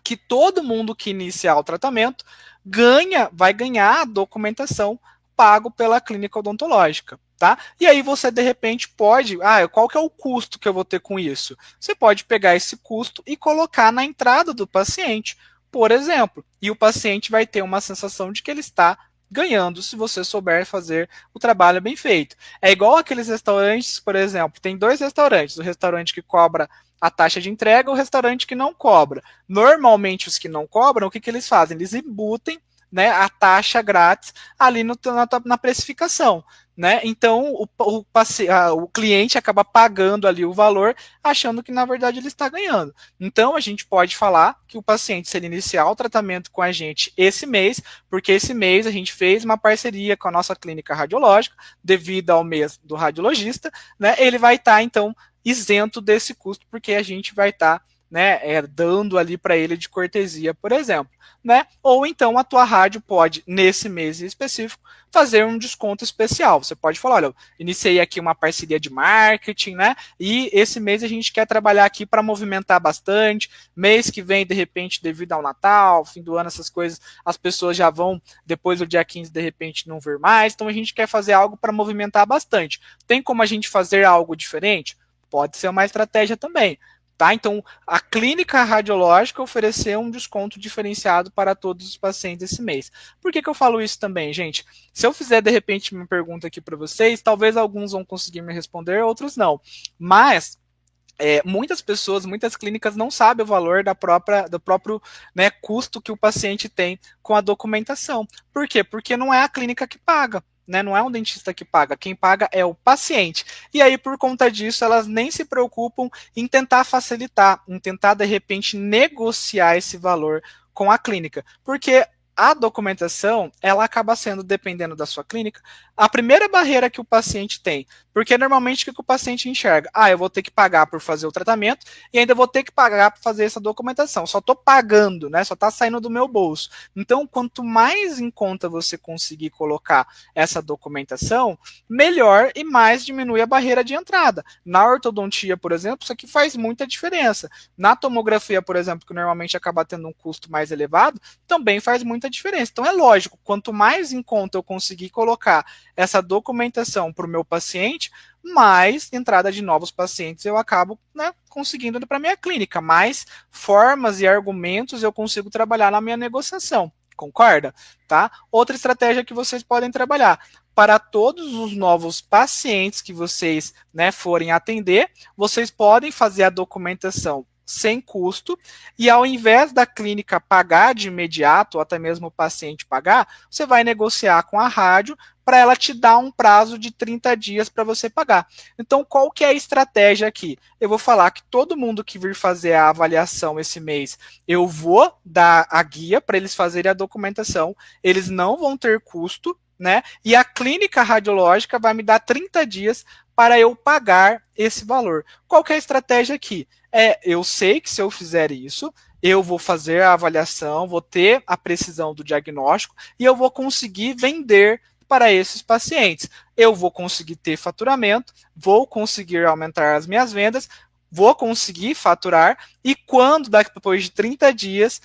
que todo mundo que iniciar o tratamento vai ganhar a documentação pago pela clínica odontológica. Tá? E aí você, de repente, pode... qual que é o custo que eu vou ter com isso? Você pode pegar esse custo e colocar na entrada do paciente, por exemplo. E o paciente vai ter uma sensação de que ele está ganhando se você souber fazer o trabalho bem feito. É igual aqueles restaurantes, por exemplo, tem 2 restaurantes, o restaurante que cobra a taxa de entrega e o restaurante que não cobra. Normalmente, os que não cobram, o que eles fazem? Eles embutem, né, a taxa grátis ali na precificação. Né? Então, o cliente acaba pagando ali o valor, achando que, na verdade, ele está ganhando. Então, a gente pode falar que o paciente, se ele iniciar o tratamento com a gente esse mês, porque esse mês a gente fez uma parceria com a nossa clínica radiológica, devido ao mês do radiologista, né, ele vai estar, então, isento desse custo, porque a gente vai estar dando ali para ele de cortesia, por exemplo. Né? Ou então a tua rádio pode, nesse mês em específico, fazer um desconto especial. Você pode falar, olha, eu iniciei aqui uma parceria de marketing, né? E esse mês a gente quer trabalhar aqui para movimentar bastante. Mês que vem, de repente, devido ao Natal, fim do ano, essas coisas, as pessoas já vão, depois do dia 15, de repente, não vir mais. Então a gente quer fazer algo para movimentar bastante. Tem como a gente fazer algo diferente? Pode ser uma estratégia também. Tá? Então, a clínica radiológica ofereceu um desconto diferenciado para todos os pacientes esse mês. Por que eu falo isso também, gente? Se eu fizer, de repente, uma pergunta aqui para vocês, talvez alguns vão conseguir me responder, outros não. Mas muitas pessoas, muitas clínicas não sabem o valor do próprio custo que o paciente tem com a documentação. Por quê? Porque não é a clínica que paga. Né, não é um dentista que paga, quem paga é o paciente. E aí, por conta disso, elas nem se preocupam em tentar facilitar, em tentar, de repente, negociar esse valor com a clínica. Porque a documentação, ela acaba sendo, dependendo da sua clínica, a primeira barreira que o paciente tem. Porque normalmente o que o paciente enxerga? Eu vou ter que pagar por fazer o tratamento e ainda vou ter que pagar para fazer essa documentação. Só estou pagando, né? Só está saindo do meu bolso. Então, quanto mais em conta você conseguir colocar essa documentação, melhor e mais diminui a barreira de entrada. Na ortodontia, por exemplo, isso aqui faz muita diferença. Na tomografia, por exemplo, que normalmente acaba tendo um custo mais elevado, também faz muita diferença. Então, é lógico, quanto mais em conta eu conseguir colocar essa documentação para o meu paciente, mais entrada de novos pacientes eu acabo conseguindo para a minha clínica. Mais formas e argumentos eu consigo trabalhar na minha negociação. Concorda? Tá? Outra estratégia que vocês podem trabalhar. Para todos os novos pacientes que vocês forem atender, vocês podem fazer a documentação sem custo, e ao invés da clínica pagar de imediato, ou até mesmo o paciente pagar, você vai negociar com a rádio para ela te dar um prazo de 30 dias para você pagar. Então, qual que é a estratégia aqui? Eu vou falar que todo mundo que vir fazer a avaliação esse mês, eu vou dar a guia para eles fazerem a documentação, eles não vão ter custo, né? E a clínica radiológica vai me dar 30 dias para eu pagar esse valor. Qual que é a estratégia aqui? Eu sei que se eu fizer isso, eu vou fazer a avaliação, vou ter a precisão do diagnóstico e eu vou conseguir vender para esses pacientes. Eu vou conseguir ter faturamento, vou conseguir aumentar as minhas vendas, vou conseguir faturar e quando, depois de 30 dias,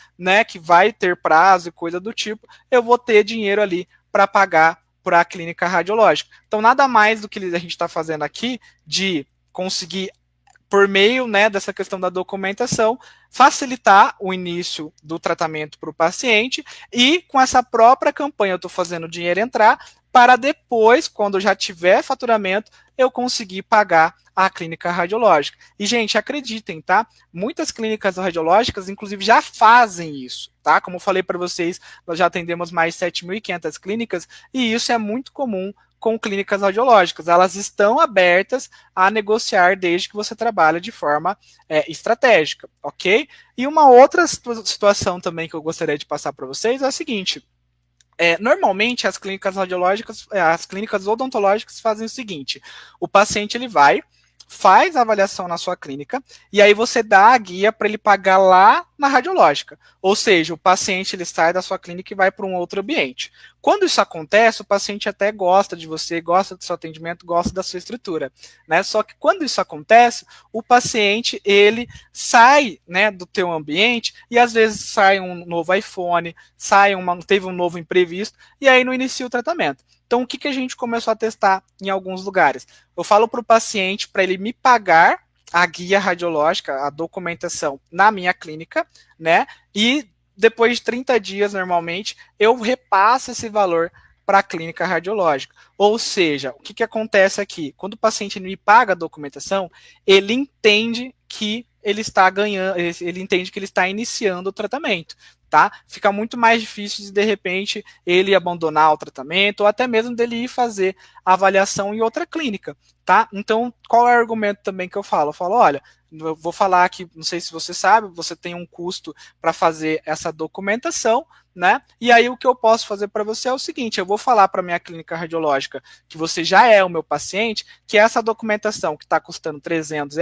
que vai ter prazo e coisa do tipo, eu vou ter dinheiro ali para pagar para a clínica radiológica. Então, nada mais do que a gente está fazendo aqui de conseguir, por meio dessa questão da documentação, facilitar o início do tratamento para o paciente e com essa própria campanha eu estou fazendo o dinheiro entrar para depois, quando eu já tiver faturamento, eu conseguir pagar a clínica radiológica. E, gente, acreditem, tá? Muitas clínicas radiológicas, inclusive, já fazem isso, tá? Como eu falei para vocês, nós já atendemos mais de 7.500 clínicas e isso é muito comum com clínicas radiológicas. Elas estão abertas a negociar desde que você trabalhe de forma estratégica, ok? E uma outra situação também que eu gostaria de passar para vocês é a seguinte. Normalmente as clínicas radiológicas, as clínicas odontológicas fazem o seguinte: o paciente faz a avaliação na sua clínica e aí você dá a guia para ele pagar lá na radiológica. Ou seja, o paciente ele sai da sua clínica e vai para um outro ambiente. Quando isso acontece, o paciente até gosta de você, gosta do seu atendimento, gosta da sua estrutura, né? Só que quando isso acontece, o paciente ele sai, né, do teu ambiente e às vezes sai um novo iPhone, teve um novo imprevisto e aí não inicia o tratamento. Então, o que, que a gente começou a testar em alguns lugares? Eu falo para o paciente para ele me pagar a guia radiológica, a documentação na minha clínica, né? E depois de 30 dias, normalmente, eu repasso esse valor para a clínica radiológica. Ou seja, o que, que acontece aqui? Quando o paciente me paga a documentação, ele entende que ele está ganhando, ele entende que ele está iniciando o tratamento. Tá? Fica muito mais difícil de repente ele abandonar o tratamento ou até mesmo dele ir fazer a avaliação em outra clínica, tá? Então, qual é o argumento também que eu falo? Eu falo, olha, eu vou falar aqui, não sei se você sabe, você tem um custo para fazer essa documentação, né? E aí o que eu posso fazer para você é o seguinte, eu vou falar para minha clínica radiológica que você já é o meu paciente, que essa documentação que está custando R$ 300,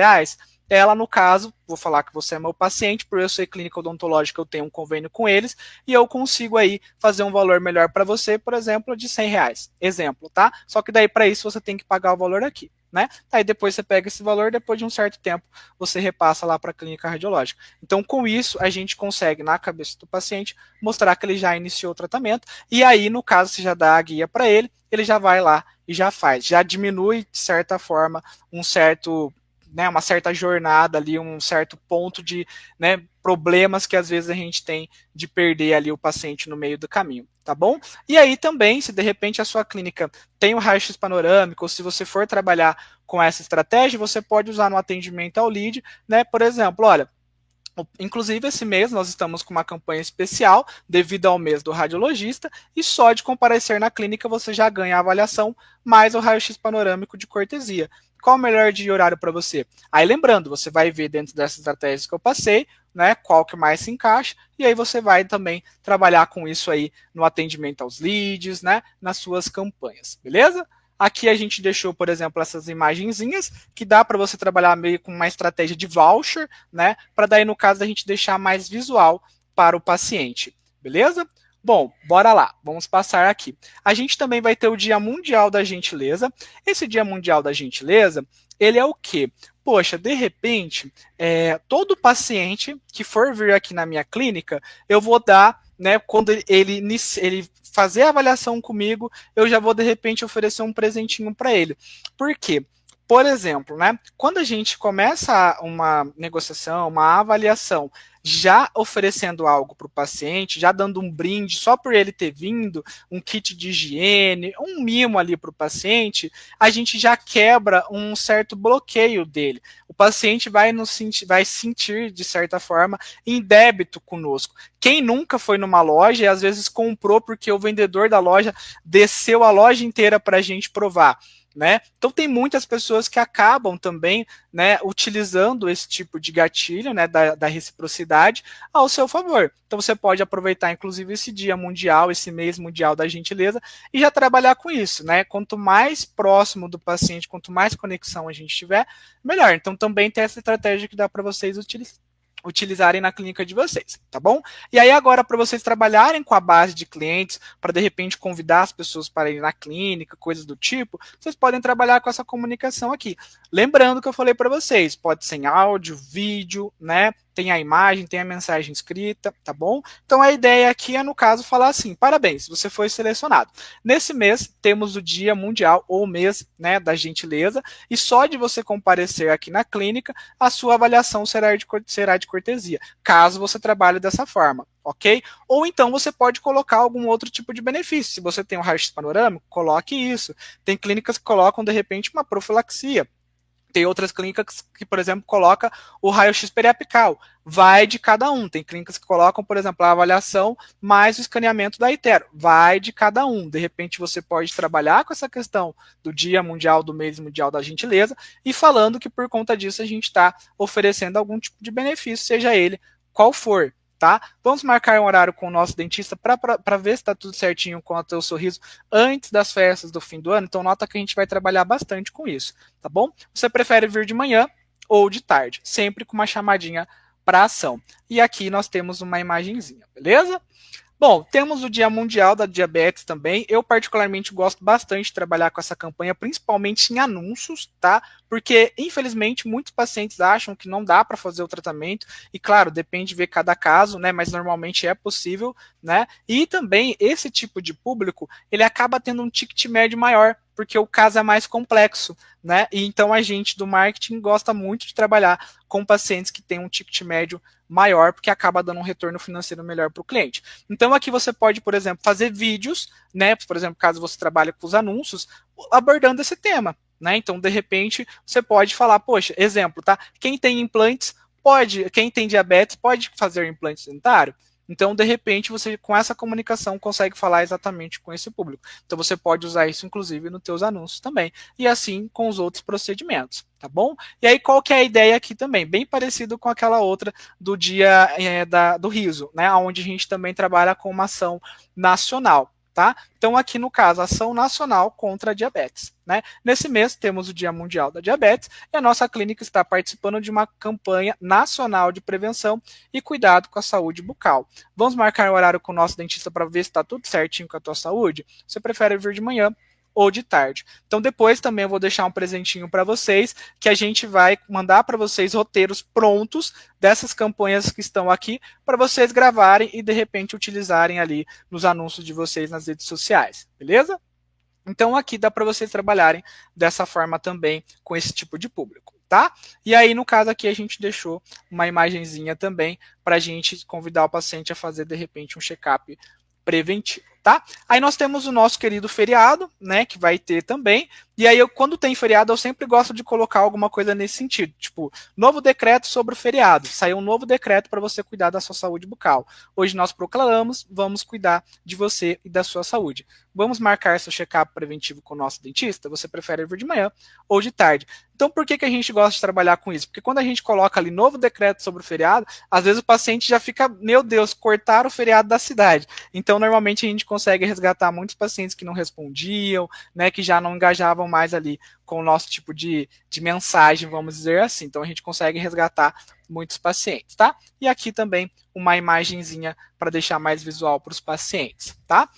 ela, no caso, vou falar que você é meu paciente, por eu ser clínica odontológica, eu tenho um convênio com eles, e eu consigo aí fazer um valor melhor para você, por exemplo, de R$ 100. Exemplo, tá? Só que daí, para isso, você tem que pagar o valor aqui, né? Aí depois você pega esse valor, depois de um certo tempo, você repassa lá para a clínica radiológica. Então, com isso, a gente consegue, na cabeça do paciente, mostrar que ele já iniciou o tratamento, e aí, no caso, você já dá a guia para ele, ele já vai lá e já faz. Já diminui, de certa forma, uma certa jornada ali, um certo ponto de, né, problemas que às vezes a gente tem de perder ali o paciente no meio do caminho, tá bom? E aí também, se de repente a sua clínica tem o raio-x panorâmico, ou se você for trabalhar com essa estratégia, você pode usar no atendimento ao lead, né? Por exemplo, olha, inclusive, esse mês nós estamos com uma campanha especial devido ao mês do radiologista e só de comparecer na clínica você já ganha a avaliação mais o raio-x panorâmico de cortesia. Qual o melhor dia e horário para você? Aí lembrando, você vai ver dentro dessas estratégias que eu passei, né, qual que mais se encaixa, e aí você vai também trabalhar com isso aí no atendimento aos leads, né, nas suas campanhas, beleza? Aqui a gente deixou, por exemplo, essas imagenzinhas que dá para você trabalhar meio com uma estratégia de voucher, né? Para daí, no caso, a gente deixar mais visual para o paciente. Beleza? Bom, bora lá. Vamos passar aqui. A gente também vai ter o Dia Mundial da Gentileza. Esse Dia Mundial da Gentileza, ele é o quê? Poxa, de repente, todo paciente que for vir aqui na minha clínica, eu vou dar, né, quando ele fazer a avaliação comigo, eu já vou de repente oferecer um presentinho para ele. Por quê? Por exemplo, né, quando a gente começa uma negociação, uma avaliação, já oferecendo algo para o paciente, já dando um brinde só por ele ter vindo, um kit de higiene, um mimo ali para o paciente, a gente já quebra um certo bloqueio dele. O paciente vai sentir, de certa forma, em débito conosco. Quem nunca foi numa loja e às vezes comprou porque o vendedor da loja desceu a loja inteira para a gente provar. Né? Então tem muitas pessoas que acabam também, né, utilizando esse tipo de gatilho, né, da reciprocidade ao seu favor. Então você pode aproveitar inclusive esse dia mundial, esse mês mundial da gentileza e já trabalhar com isso, né? Quanto mais próximo do paciente, quanto mais conexão a gente tiver, melhor. Então também tem essa estratégia que dá para vocês utilizarem na clínica de vocês, tá bom? E aí agora para vocês trabalharem com a base de clientes, para de repente convidar as pessoas para ir na clínica, coisas do tipo, vocês podem trabalhar com essa comunicação aqui. Lembrando que eu falei para vocês, pode ser em áudio, vídeo, né? Tem a imagem, tem a mensagem escrita, tá bom? Então a ideia aqui é, no caso, falar assim: parabéns, você foi selecionado. Nesse mês temos o Dia Mundial, ou mês, né, da gentileza, e só de você comparecer aqui na clínica, a sua avaliação será de cortesia, caso você trabalhe dessa forma. Ok? Ou então você pode colocar algum outro tipo de benefício. Se você tem um raio-x panorâmico, coloque isso. Tem clínicas que colocam, de repente, uma profilaxia. Tem outras clínicas que, por exemplo, coloca o raio-x periapical. Vai de cada um. Tem clínicas que colocam, por exemplo, a avaliação mais o escaneamento da itero. Vai de cada um. De repente, você pode trabalhar com essa questão do Dia Mundial, do mês mundial da gentileza, e falando que por conta disso a gente está oferecendo algum tipo de benefício, seja ele qual for. Tá? Vamos marcar um horário com o nosso dentista para ver se está tudo certinho com o teu sorriso antes das festas do fim do ano. Então nota que a gente vai trabalhar bastante com isso, tá bom? Você prefere vir de manhã ou de tarde, sempre com uma chamadinha para a ação. E aqui nós temos uma imagenzinha, beleza? Bom, temos o Dia Mundial da Diabetes também. Eu particularmente gosto bastante de trabalhar com essa campanha, principalmente em anúncios, tá? Porque, infelizmente, muitos pacientes acham que não dá para fazer o tratamento. E, claro, depende de ver cada caso, né? Mas normalmente é possível, né? E também esse tipo de público, ele acaba tendo um ticket médio maior, porque o caso é mais complexo, né? E então a gente do marketing gosta muito de trabalhar com pacientes que têm um ticket médio maior, porque acaba dando um retorno financeiro melhor para o cliente. Então aqui você pode, por exemplo, fazer vídeos, né? Por exemplo, caso você trabalhe com os anúncios, abordando esse tema, né? Então, de repente, você pode falar, poxa, exemplo, tá? Quem tem implantes pode, quem tem diabetes pode fazer implante dentário. Então, de repente, você com essa comunicação consegue falar exatamente com esse público. Então, você pode usar isso, inclusive, nos teus anúncios também. E assim com os outros procedimentos, tá bom? E aí, qual que é a ideia aqui também? Bem parecido com aquela outra do dia do riso, né? Onde a gente também trabalha com uma ação nacional. Tá? Então, aqui no caso, Ação Nacional contra a Diabetes. Né? Nesse mês, temos o Dia Mundial da Diabetes e a nossa clínica está participando de uma campanha nacional de prevenção e cuidado com a saúde bucal. Vamos marcar o horário com o nosso dentista para ver se está tudo certinho com a tua saúde? Você prefere vir de manhã ou de tarde? Então depois também eu vou deixar um presentinho para vocês, que a gente vai mandar para vocês roteiros prontos dessas campanhas que estão aqui, para vocês gravarem e de repente utilizarem ali nos anúncios de vocês nas redes sociais, beleza? Então aqui dá para vocês trabalharem dessa forma também com esse tipo de público, tá? E aí no caso aqui a gente deixou uma imagenzinha também para a gente convidar o paciente a fazer de repente um check-up preventivo, tá? Aí nós temos o nosso querido feriado, né, que vai ter também. E aí, quando tem feriado, eu sempre gosto de colocar alguma coisa nesse sentido. Tipo, novo decreto sobre o feriado. Saiu um novo decreto para você cuidar da sua saúde bucal. Hoje nós proclamamos, vamos cuidar de você e da sua saúde. Vamos marcar seu check-up preventivo com o nosso dentista? Você prefere vir de manhã ou de tarde? Então, por que a gente gosta de trabalhar com isso? Porque quando a gente coloca ali novo decreto sobre o feriado, às vezes o paciente já fica, meu Deus, cortaram o feriado da cidade. Então, normalmente a gente consegue resgatar muitos pacientes que não respondiam, né, que já não engajavam mais ali com o nosso tipo de mensagem, vamos dizer assim. Então, a gente consegue resgatar muitos pacientes, tá? E aqui também uma imagenzinha para deixar mais visual para os pacientes, tá?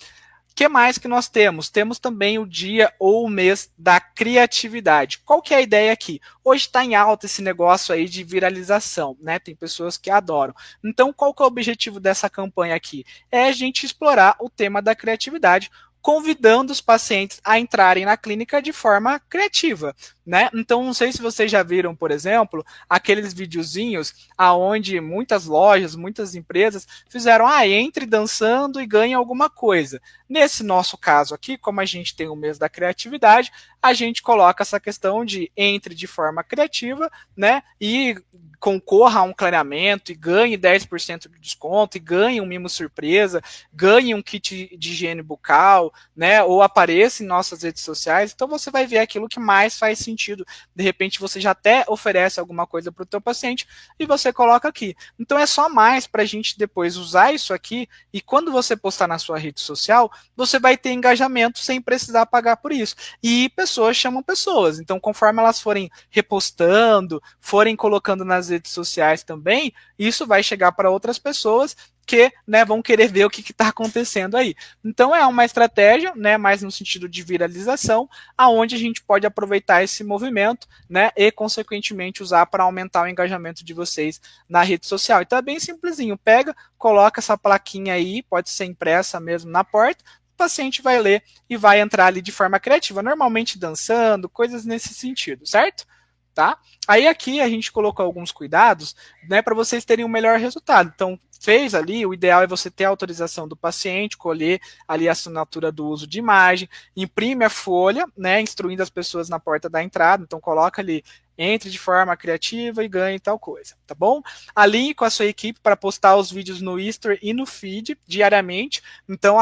O que mais que nós temos? Temos também o dia ou o mês da criatividade. Qual que é a ideia aqui? Hoje está em alta esse negócio aí de viralização, né? Tem pessoas que adoram. Então, qual que é o objetivo dessa campanha aqui? É a gente explorar o tema da criatividade, convidando os pacientes a entrarem na clínica de forma criativa, né? Então, não sei se vocês já viram, por exemplo, aqueles videozinhos aonde muitas lojas, muitas empresas fizeram, entre dançando e ganhe alguma coisa. Nesse nosso caso aqui, como a gente tem o mês da criatividade, a gente coloca essa questão de entre de forma criativa, né? E concorra a um clareamento e ganhe 10% de desconto e ganhe um mimo surpresa, ganhe um kit de higiene bucal, né? Ou apareça em nossas redes sociais. Então você vai ver aquilo que mais faz sentido. De repente você já até oferece alguma coisa para o teu paciente e você coloca aqui. Então é só mais para a gente depois usar isso aqui e quando você postar na sua rede social, você vai ter engajamento sem precisar pagar por isso. E pessoas chamam pessoas. Então conforme elas forem repostando, forem colocando nas redes sociais também, isso vai chegar para outras pessoas que, né, vão querer ver o que está acontecendo aí. Então é uma estratégia, né, mais no sentido de viralização, aonde a gente pode aproveitar esse movimento, né, e consequentemente usar para aumentar o engajamento de vocês na rede social. Então é bem simplesinho, pega, coloca essa plaquinha aí, pode ser impressa mesmo na porta, o paciente vai ler e vai entrar ali de forma criativa, normalmente dançando, coisas nesse sentido, certo? Tá? Aí aqui a gente colocou alguns cuidados, né, para vocês terem um melhor resultado. Então, fez ali, o ideal é você ter a autorização do paciente, colher ali a assinatura do uso de imagem, imprime a folha, né, instruindo as pessoas na porta da entrada, então coloca ali, entre de forma criativa e ganhe tal coisa, tá bom? Alinhe com a sua equipe para postar os vídeos no History e no Feed diariamente, então,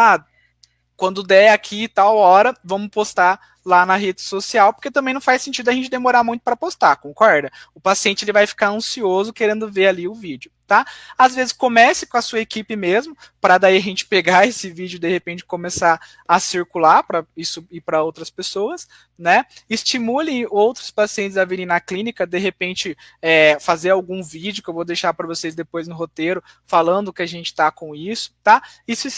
quando der aqui tal hora, vamos postar lá na rede social, porque também não faz sentido a gente demorar muito para postar, concorda? O paciente ele vai ficar ansioso querendo ver ali o vídeo, tá? Às vezes comece com a sua equipe mesmo, para daí a gente pegar esse vídeo e de repente começar a circular para isso ir para outras pessoas, né? Estimule outros pacientes a virem na clínica, de repente fazer algum vídeo que eu vou deixar para vocês depois no roteiro, falando que a gente está com isso, tá? E se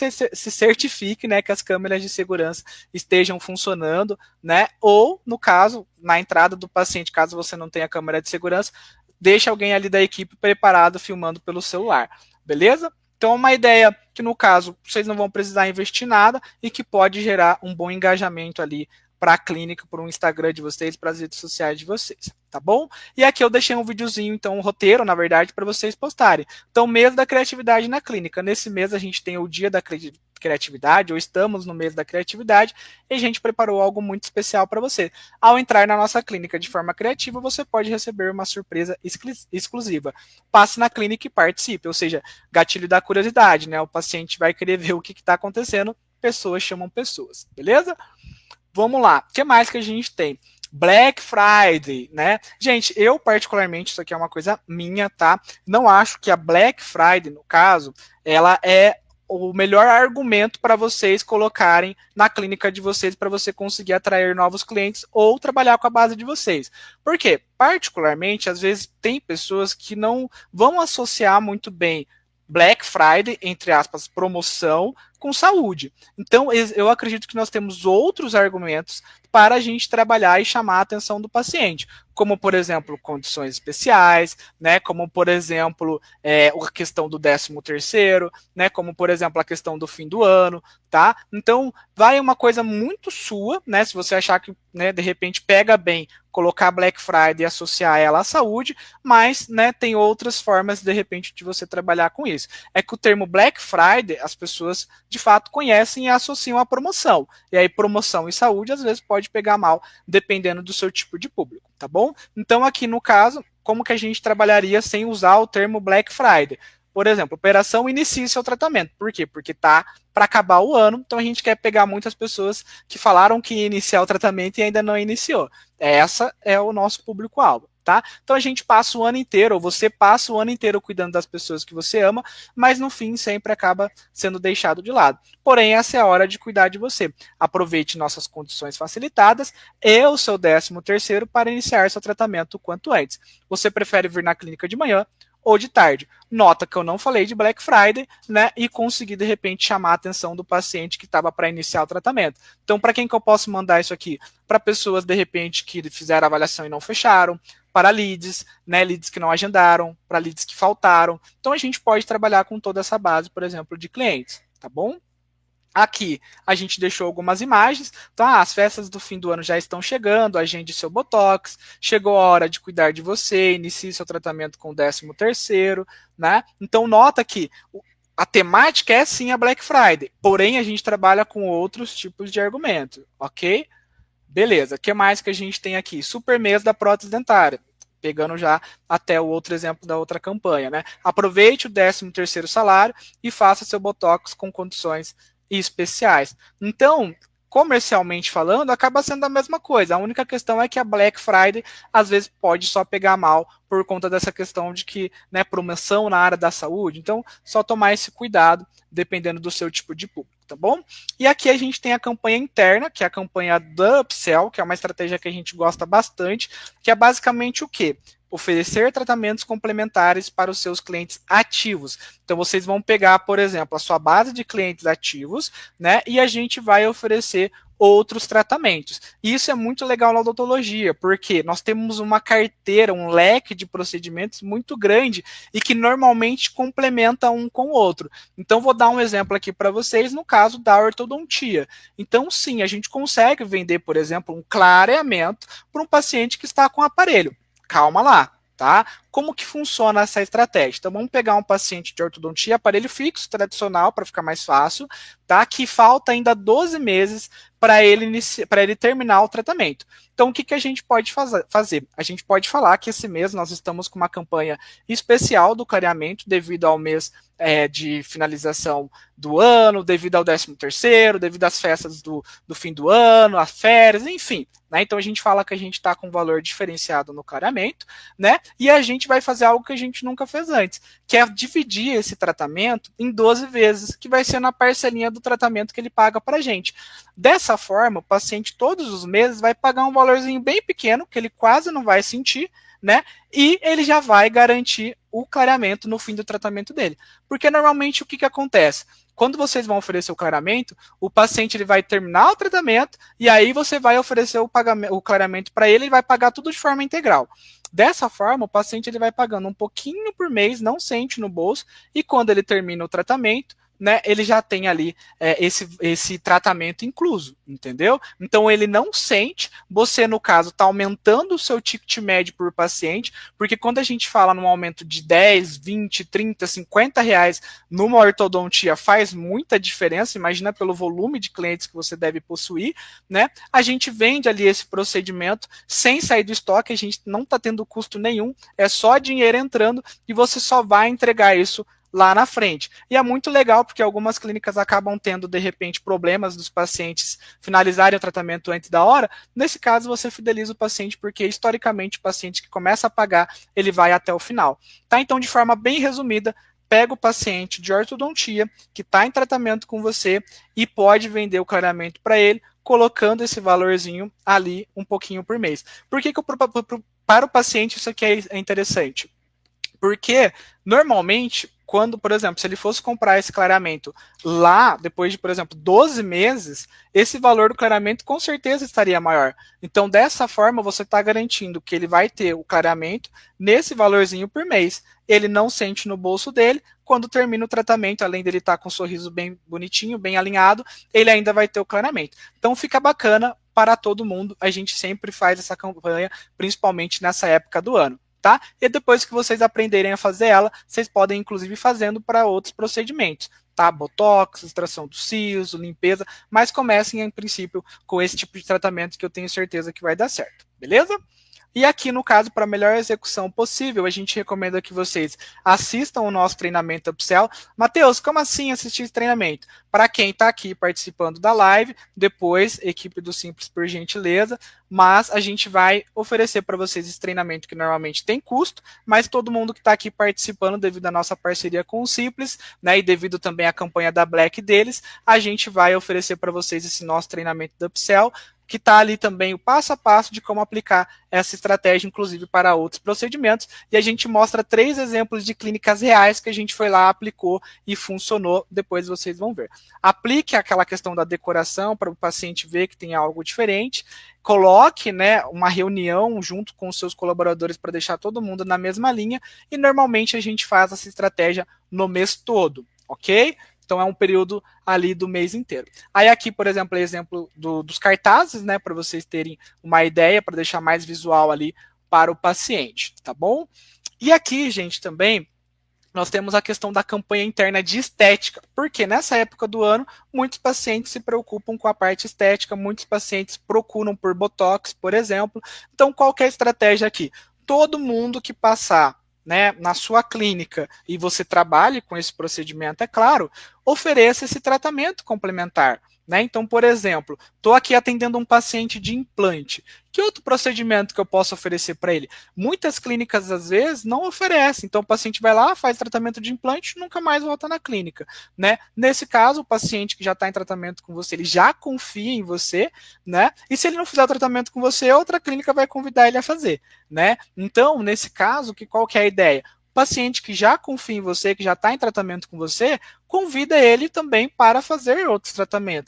certifique, né, que as câmeras de segurança estejam funcionando, né? Ou, no caso, na entrada do paciente, caso você não tenha câmera de segurança, deixe alguém ali da equipe preparado filmando pelo celular, beleza? Então, uma ideia que, no caso, vocês não vão precisar investir nada e que pode gerar um bom engajamento ali para a clínica, para o Instagram de vocês, para as redes sociais de vocês, tá bom? E aqui eu deixei um videozinho, então, um roteiro, na verdade, para vocês postarem. Então, mês da criatividade na clínica. Nesse mês a gente tem o dia da criatividade, ou estamos no mês da criatividade, e a gente preparou algo muito especial para você. Ao entrar na nossa clínica de forma criativa, você pode receber uma surpresa exclusiva. Passe na clínica e participe, ou seja, gatilho da curiosidade, né? O paciente vai querer ver o que está acontecendo, pessoas chamam pessoas, beleza? Vamos lá, o que mais que a gente tem? Black Friday, né? Gente, eu particularmente, isso aqui é uma coisa minha, tá? Não acho que a Black Friday, no caso, ela é o melhor argumento para vocês colocarem na clínica de vocês para você conseguir atrair novos clientes ou trabalhar com a base de vocês. Por quê? Particularmente, às vezes tem pessoas que não vão associar muito bem Black Friday, entre aspas, promoção, com saúde. Então, eu acredito que nós temos outros argumentos para a gente trabalhar e chamar a atenção do paciente, como, por exemplo, condições especiais, né, como, por exemplo, a questão do 13º, né, como, por exemplo, a questão do fim do ano, tá? Então, vai uma coisa muito sua, né, se você achar que, né, de repente, pega bem colocar Black Friday e associar ela à saúde, mas, né, tem outras formas, de repente, de você trabalhar com isso. É que o termo Black Friday, as pessoas, de fato, conhecem e associam à promoção. E aí, promoção e saúde, às vezes, pode pegar mal, dependendo do seu tipo de público, tá bom? Então, aqui no caso, como que a gente trabalharia sem usar o termo Black Friday? Por exemplo, operação inicie seu tratamento. Por quê? Porque tá para acabar o ano, então a gente quer pegar muitas pessoas que falaram que ia iniciar o tratamento e ainda não iniciou. Essa é o nosso público-alvo, tá? Então a gente passa o ano inteiro, ou você passa o ano inteiro cuidando das pessoas que você ama, mas no fim sempre acaba sendo deixado de lado. Porém, essa é a hora de cuidar de você. Aproveite nossas condições facilitadas e o seu 13º para iniciar seu tratamento o quanto antes. Você prefere vir na clínica de manhã ou de tarde? Nota que eu não falei de Black Friday, né? E consegui, de repente, chamar a atenção do paciente que estava para iniciar o tratamento. Então, para quem que eu posso mandar isso aqui? Para pessoas, de repente, que fizeram a avaliação e não fecharam, para leads, né? Leads que não agendaram, para leads que faltaram. Então, a gente pode trabalhar com toda essa base, por exemplo, de clientes, tá bom? Aqui a gente deixou algumas imagens. Então, as festas do fim do ano já estão chegando, agende seu Botox, chegou a hora de cuidar de você, inicie seu tratamento com o 13º, né? Então, nota que a temática é sim a Black Friday, porém a gente trabalha com outros tipos de argumento, ok? Beleza, o que mais que a gente tem aqui? Super mês da prótese dentária. Pegando já até o outro exemplo da outra campanha, né? Aproveite o 13º salário e faça seu Botox com condições especiais. Então, comercialmente falando, acaba sendo a mesma coisa. A única questão é que a Black Friday às vezes pode só pegar mal por conta dessa questão de que, né, promoção na área da saúde. Então, só tomar esse cuidado dependendo do seu tipo de público, tá bom? E aqui a gente tem a campanha interna, que é a campanha do upsell, que é uma estratégia que a gente gosta bastante, que é basicamente o quê? Oferecer tratamentos complementares para os seus clientes ativos. Então, vocês vão pegar, por exemplo, a sua base de clientes ativos, né? E a gente vai oferecer outros tratamentos. E isso é muito legal na odontologia, porque nós temos uma carteira, um leque de procedimentos muito grande e que normalmente complementa um com o outro. Então, vou dar um exemplo aqui para vocês no caso da ortodontia. Então, sim, a gente consegue vender, por exemplo, um clareamento para um paciente que está com aparelho. Calma lá, tá? Como que funciona essa estratégia? Então, vamos pegar um paciente de ortodontia, aparelho fixo, tradicional, para ficar mais fácil, tá? Que falta ainda 12 meses para ele terminar o tratamento. Então, o que a gente pode fazer? A gente pode falar que esse mês nós estamos com uma campanha especial do clareamento devido ao mês de finalização do ano, devido ao 13º, devido às festas do fim do ano, às férias, enfim. Né? Então a gente fala que a gente está com um valor diferenciado no clareamento, né? E a gente vai fazer algo que a gente nunca fez antes, que é dividir esse tratamento em 12 vezes, que vai ser na parcelinha do tratamento que ele paga para a gente. Dessa forma, o paciente todos os meses vai pagar um valorzinho bem pequeno, que ele quase não vai sentir, né? E ele já vai garantir o clareamento no fim do tratamento dele. Porque normalmente o que acontece? Quando vocês vão oferecer o clareamento, o paciente ele vai terminar o tratamento e aí você vai oferecer o clareamento para ele e vai pagar tudo de forma integral. Dessa forma, o paciente ele vai pagando um pouquinho por mês, não sente no bolso, e quando ele termina o tratamento, né, ele já tem ali esse tratamento incluso, entendeu? Então ele não sente, você no caso está aumentando o seu ticket médio por paciente, porque quando a gente fala num aumento de 10, 20, 30, 50 reais numa ortodontia faz muita diferença, imagina pelo volume de clientes que você deve possuir, né? A gente vende ali esse procedimento sem sair do estoque, a gente não está tendo custo nenhum, é só dinheiro entrando e você só vai entregar isso lá na frente. E é muito legal porque algumas clínicas acabam tendo, de repente, problemas dos pacientes finalizarem o tratamento antes da hora. Nesse caso, você fideliza o paciente porque, historicamente, o paciente que começa a pagar, ele vai até o final. Tá? Então, de forma bem resumida, pega o paciente de ortodontia que está em tratamento com você e pode vender o clareamento para ele, colocando esse valorzinho ali um pouquinho por mês. Por que para o paciente isso aqui é interessante? Porque, normalmente, quando, por exemplo, se ele fosse comprar esse clareamento lá, depois de, por exemplo, 12 meses, esse valor do clareamento com certeza estaria maior. Então, dessa forma, você está garantindo que ele vai ter o clareamento nesse valorzinho por mês. Ele não sente no bolso dele. Quando termina o tratamento, além dele estar com um sorriso bem bonitinho, bem alinhado, ele ainda vai ter o clareamento. Então, fica bacana para todo mundo. A gente sempre faz essa campanha, principalmente nessa época do ano. Tá? E depois que vocês aprenderem a fazer ela, vocês podem inclusive ir fazendo para outros procedimentos, tá? Botox, extração do siso, limpeza, mas comecem em princípio com esse tipo de tratamento que eu tenho certeza que vai dar certo, beleza? E aqui, no caso, para a melhor execução possível, a gente recomenda que vocês assistam o nosso treinamento Upsell. Matheus, como assim assistir esse treinamento? Para quem está aqui participando da live, depois, equipe do Simples, por gentileza, mas a gente vai oferecer para vocês esse treinamento que normalmente tem custo, mas todo mundo que está aqui participando devido à nossa parceria com o Simples, né, e devido também à campanha da Black deles, a gente vai oferecer para vocês esse nosso treinamento do Upsell, que está ali também o passo a passo de como aplicar essa estratégia, inclusive para outros procedimentos, e a gente mostra 3 exemplos de clínicas reais que a gente foi lá, aplicou e funcionou, depois vocês vão ver. Aplique aquela questão da decoração para o paciente ver que tem algo diferente, coloque, né, uma reunião junto com os seus colaboradores para deixar todo mundo na mesma linha, e normalmente a gente faz essa estratégia no mês todo, ok? Então é um período ali do mês inteiro. Aí aqui, por exemplo, é exemplo dos cartazes, né, para vocês terem uma ideia, para deixar mais visual ali para o paciente, tá bom? E aqui, gente, também nós temos a questão da campanha interna de estética, porque nessa época do ano, muitos pacientes se preocupam com a parte estética, muitos pacientes procuram por Botox, por exemplo. Então, qual que é a estratégia aqui? Todo mundo que passar, né, na sua clínica e você trabalhe com esse procedimento, é claro, ofereça esse tratamento complementar. Né? Então, por exemplo, estou aqui atendendo um paciente de implante. Que outro procedimento que eu posso oferecer para ele? Muitas clínicas, às vezes, não oferecem. Então, o paciente vai lá, faz tratamento de implante e nunca mais volta na clínica. Né? Nesse caso, o paciente que já está em tratamento com você, ele já confia em você, né? E se ele não fizer o tratamento com você, outra clínica vai convidar ele a fazer. Né? Então, nesse caso, qual que é a ideia? Paciente que já confia em você, que já está em tratamento com você, convida ele também para fazer outros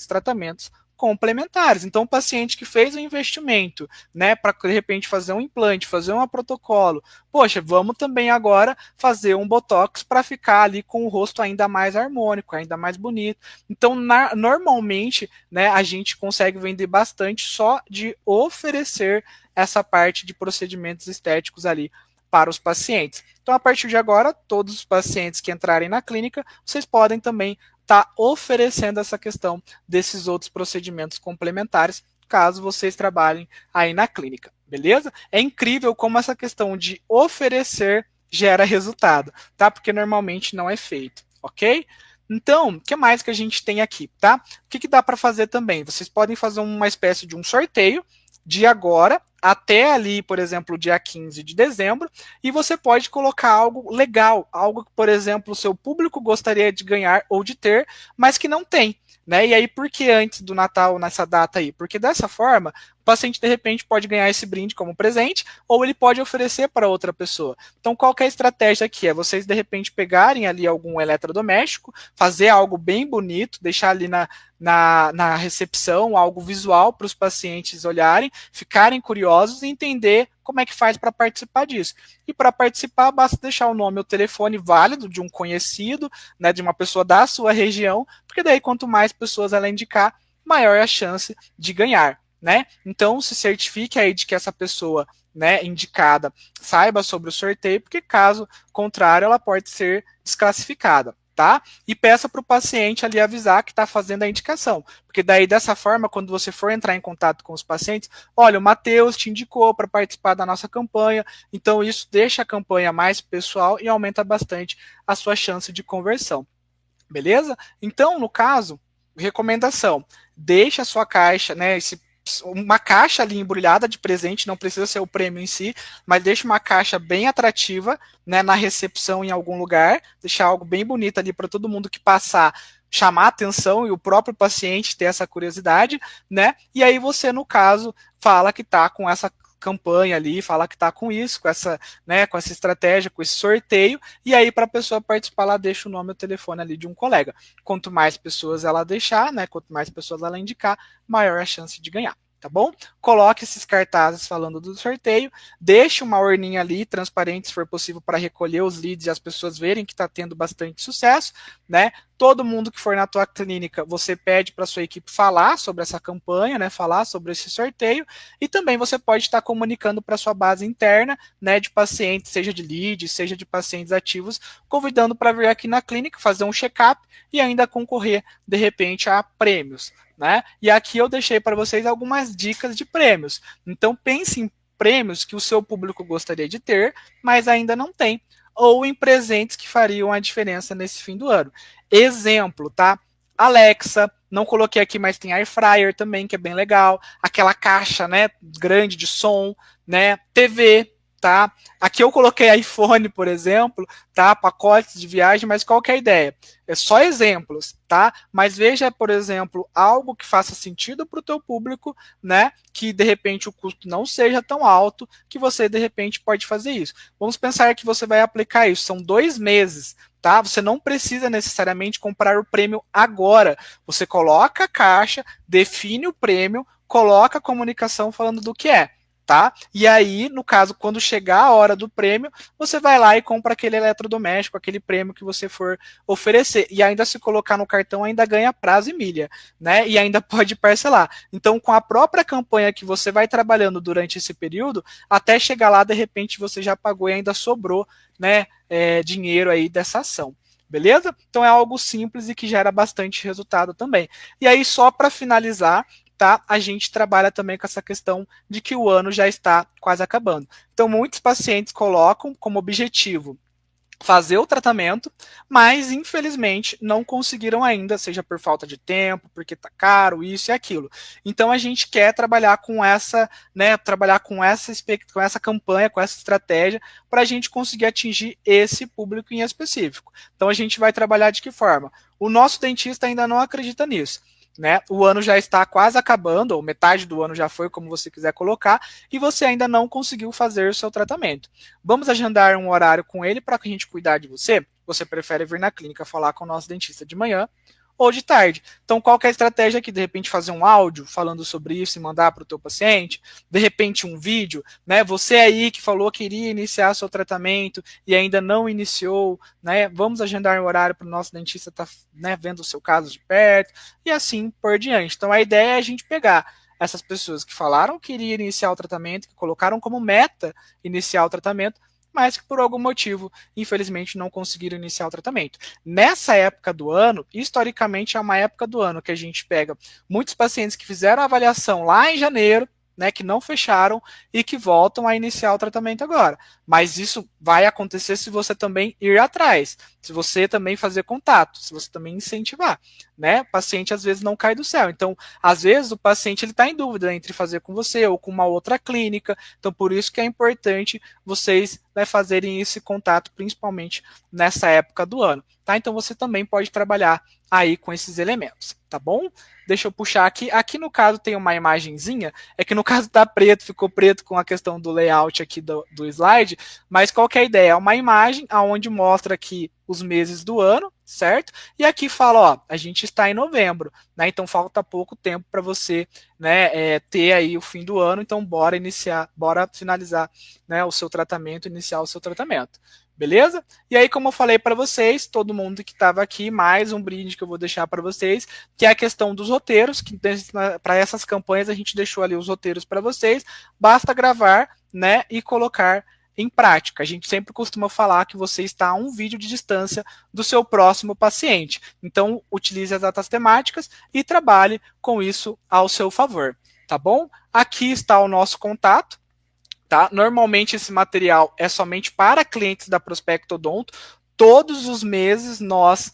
tratamentos complementares. Então, o paciente que fez o investimento, né, para de repente fazer um implante, fazer um protocolo, poxa, vamos também agora fazer um botox para ficar ali com o rosto ainda mais harmônico, ainda mais bonito. Então, normalmente, né, a gente consegue vender bastante só de oferecer essa parte de procedimentos estéticos ali para os pacientes. Então, a partir de agora, todos os pacientes que entrarem na clínica, vocês podem também está oferecendo essa questão desses outros procedimentos complementares, caso vocês trabalhem aí na clínica, beleza? É incrível como essa questão de oferecer gera resultado, tá? Porque normalmente não é feito, ok? Então, o que mais que a gente tem aqui, tá? O que dá para fazer também? Vocês podem fazer uma espécie de um sorteio de agora até ali, por exemplo, dia 15 de dezembro, e você pode colocar algo legal, algo que, por exemplo, o seu público gostaria de ganhar ou de ter, mas que não tem. Né? E aí, por que antes do Natal, nessa data aí? Porque dessa forma, o paciente, de repente, pode ganhar esse brinde como presente, ou ele pode oferecer para outra pessoa. Então, qual que é a estratégia aqui? É vocês, de repente, pegarem ali algum eletrodoméstico, fazer algo bem bonito, deixar ali na recepção algo visual para os pacientes olharem, ficarem curiosos e entender como é que faz para participar disso. E para participar, basta deixar o nome ou telefone válido de um conhecido, né, de uma pessoa da sua região, porque daí quanto mais pessoas ela indicar, maior é a chance de ganhar. Né? Então, se certifique aí de que essa pessoa, né, indicada saiba sobre o sorteio, porque caso contrário, ela pode ser desclassificada. Tá? E peça para o paciente ali avisar que está fazendo a indicação, porque daí dessa forma, quando você for entrar em contato com os pacientes, olha, o Matheus te indicou para participar da nossa campanha, então isso deixa a campanha mais pessoal e aumenta bastante a sua chance de conversão, beleza? Então, no caso, recomendação, deixe a sua caixa, né, uma caixa ali embrulhada de presente, não precisa ser o prêmio em si, mas deixa uma caixa bem atrativa, né, na recepção em algum lugar, deixar algo bem bonito ali para todo mundo que passar chamar a atenção e o próprio paciente ter essa curiosidade, né? E aí você, no caso, fala que está com essa campanha ali, fala que está com isso, com essa, né, com essa estratégia, com esse sorteio, e aí para a pessoa participar, ela deixa o nome e o telefone ali de um colega. Quanto mais pessoas ela deixar, né, quanto mais pessoas ela indicar, maior a chance de ganhar. Tá bom? Coloque esses cartazes falando do sorteio, deixe uma urninha ali, transparente, se for possível, para recolher os leads e as pessoas verem que está tendo bastante sucesso, né? Todo mundo que for na tua clínica, você pede para a sua equipe falar sobre essa campanha, né? Falar sobre esse sorteio, e também você pode estar comunicando para a sua base interna, né? De pacientes, seja de leads, seja de pacientes ativos, convidando para vir aqui na clínica, fazer um check-up e ainda concorrer, de repente, a prêmios. Né? E aqui eu deixei para vocês algumas dicas de prêmios. Então pense em prêmios que o seu público gostaria de ter, mas ainda não tem, ou em presentes que fariam a diferença nesse fim do ano. Exemplo, tá? Alexa, não coloquei aqui, mas tem Air Fryer também, que é bem legal. Aquela caixa, né, grande de som, né? TV, tá? Aqui eu coloquei iPhone, por exemplo, tá? Pacotes de viagem, mas qual que é a ideia? É só exemplos, tá? Mas veja, por exemplo, algo que faça sentido para o teu público, né? Que de repente o custo não seja tão alto, que você de repente pode fazer isso. Vamos pensar que você vai aplicar isso, são 2 meses, tá? Você não precisa necessariamente comprar o prêmio agora. Você coloca a caixa, define o prêmio, coloca a comunicação falando do que é. Tá? E aí, no caso, quando chegar a hora do prêmio, você vai lá e compra aquele eletrodoméstico, aquele prêmio que você for oferecer. E ainda se colocar no cartão, ainda ganha prazo e milha, né? E ainda pode parcelar. Então, com a própria campanha que você vai trabalhando durante esse período, até chegar lá, de repente, você já pagou e ainda sobrou, né, dinheiro aí dessa ação. Beleza? Então é algo simples e que gera bastante resultado também. E aí, só para finalizar, tá? A gente trabalha também com essa questão de que o ano já está quase acabando. Então, muitos pacientes colocam como objetivo fazer o tratamento, mas infelizmente não conseguiram ainda, seja por falta de tempo, porque tá caro, isso e aquilo. Então a gente quer trabalhar com essa, né, trabalhar com essa campanha, com essa estratégia, para a gente conseguir atingir esse público em específico. Então a gente vai trabalhar de que forma? O nosso dentista ainda não acredita nisso. Né? O ano já está quase acabando, ou metade do ano já foi, como você quiser colocar, e você ainda não conseguiu fazer o seu tratamento. Vamos agendar um horário com ele para que a gente cuidar de você? Você prefere vir na clínica falar com o nosso dentista de manhã ou de tarde? Então, qual que é a estratégia aqui? De repente, fazer um áudio falando sobre isso e mandar para o teu paciente? De repente, um vídeo, né? Você aí que falou que iria iniciar seu tratamento e ainda não iniciou, né? Vamos agendar um horário para o nosso dentista estar, né, vendo o seu caso de perto e assim por diante. Então, a ideia é a gente pegar essas pessoas que falaram que iria iniciar o tratamento, que colocaram como meta iniciar o tratamento, mas que por algum motivo, infelizmente, não conseguiram iniciar o tratamento. Nessa época do ano, historicamente é uma época do ano que a gente pega muitos pacientes que fizeram a avaliação lá em janeiro, né, que não fecharam e que voltam a iniciar o tratamento agora. Mas isso vai acontecer se você também ir atrás, se você também fazer contato, se você também incentivar, né? O paciente às vezes não cai do céu. Então, às vezes o paciente ele está em dúvida entre fazer com você ou com uma outra clínica. Então, por isso que é importante vocês, né, fazerem esse contato, principalmente nessa época do ano, tá? Então, você também pode trabalhar aí com esses elementos, tá bom? Deixa eu puxar aqui. Aqui no caso tem uma imagenzinha, é que no caso tá preto, ficou preto com a questão do layout aqui do slide, mas qual que é a ideia? É uma imagem onde mostra aqui os meses do ano, certo? E aqui fala, ó, a gente está em novembro, né? Então falta pouco tempo para você, né, ter aí o fim do ano, então bora iniciar, bora finalizar, né, o seu tratamento, iniciar o seu tratamento. Beleza? E aí, como eu falei para vocês, todo mundo que estava aqui, mais um brinde que eu vou deixar para vocês, que é a questão dos roteiros, que para essas campanhas a gente deixou ali os roteiros para vocês, basta gravar, né, e colocar em prática. A gente sempre costuma falar que você está a um vídeo de distância do seu próximo paciente. Então, utilize as datas temáticas e trabalhe com isso ao seu favor, tá bom? Aqui está o nosso contato. Tá? Normalmente esse material é somente para clientes da Prospecto Odonto. Todos os meses nós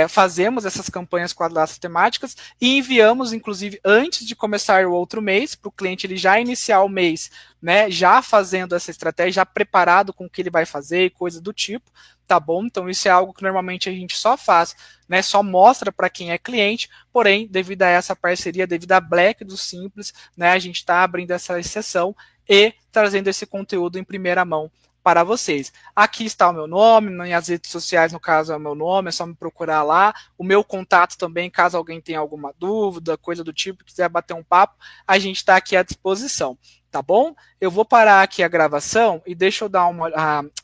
fazemos essas campanhas com as datas temáticas e enviamos, inclusive, antes de começar o outro mês, para o cliente ele já iniciar o mês, né, já fazendo essa estratégia, já preparado com o que ele vai fazer e coisa do tipo, tá bom? Então isso é algo que normalmente a gente só faz, né, só mostra para quem é cliente, porém, devido a essa parceria, devido a Black do Simples, né, a gente está abrindo essa exceção e trazendo esse conteúdo em primeira mão para vocês. Aqui está o meu nome, nas redes sociais, no caso, é o meu nome, é só me procurar lá. O meu contato também, caso alguém tenha alguma dúvida, coisa do tipo, quiser bater um papo, a gente está aqui à disposição, tá bom? Eu vou parar aqui a gravação e deixa eu dar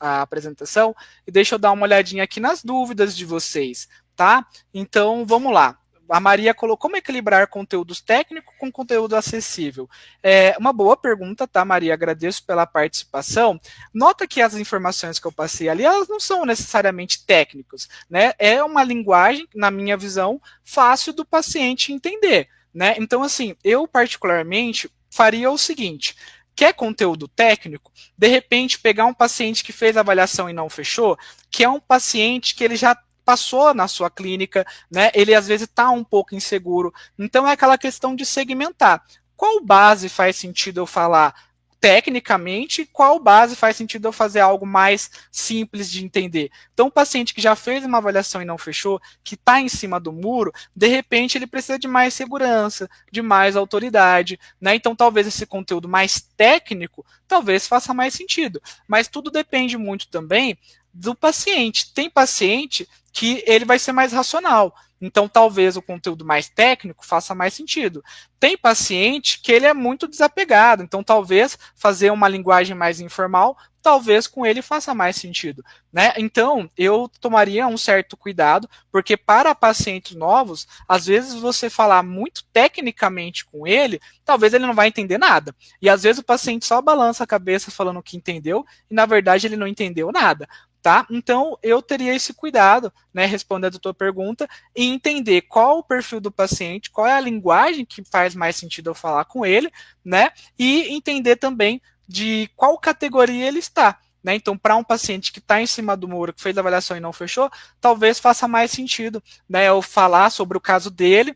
a apresentação e deixa eu dar uma olhadinha aqui nas dúvidas de vocês, tá? Então, vamos lá. A Maria colocou como equilibrar conteúdos técnicos com conteúdo acessível. É uma boa pergunta, tá, Maria? Agradeço pela participação. Nota que as informações que eu passei ali, elas não são necessariamente técnicas, né? É uma linguagem, na minha visão, fácil do paciente entender, né? Então, assim, eu particularmente faria o seguinte: quer conteúdo técnico? De repente, pegar um paciente que fez a avaliação e não fechou, que é um paciente que ele já passou na sua clínica, né? Ele às vezes está um pouco inseguro. Então é aquela questão de segmentar. Qual base faz sentido eu falar tecnicamente, qual base faz sentido eu fazer algo mais simples de entender? Então, o paciente que já fez uma avaliação e não fechou, que está em cima do muro, de repente ele precisa de mais segurança, de mais autoridade, né? Então, talvez esse conteúdo mais técnico, talvez faça mais sentido. Mas tudo depende muito também do paciente. Tem paciente que ele vai ser mais racional. Então, talvez o conteúdo mais técnico faça mais sentido. Tem paciente que ele é muito desapegado, então talvez fazer uma linguagem mais informal, talvez com ele faça mais sentido, né? Então, eu tomaria um certo cuidado, porque para pacientes novos, às vezes você falar muito tecnicamente com ele, talvez ele não vai entender nada. E às vezes o paciente só balança a cabeça falando que entendeu, e na verdade ele não entendeu nada. Tá? Então, eu teria esse cuidado, né, respondendo a tua pergunta, e entender qual o perfil do paciente, qual é a linguagem que faz mais sentido eu falar com ele, né, e entender também de qual categoria ele está. Né? Então, para um paciente que está em cima do muro, que fez a avaliação e não fechou, talvez faça mais sentido, né, eu falar sobre o caso dele,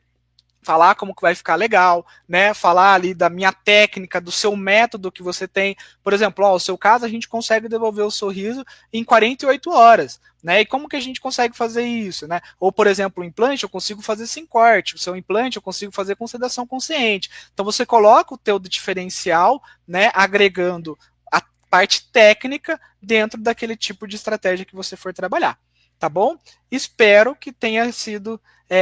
falar como que vai ficar legal, né? Falar ali da minha técnica, do seu método que você tem. Por exemplo, ó, o seu caso a gente consegue devolver o sorriso em 48 horas, né? E como que a gente consegue fazer isso, né? Ou, por exemplo, o implante eu consigo fazer sem corte, o seu implante eu consigo fazer com sedação consciente. Então você coloca o teu diferencial, né, agregando a parte técnica dentro daquele tipo de estratégia que você for trabalhar. Tá bom? Espero que tenha sido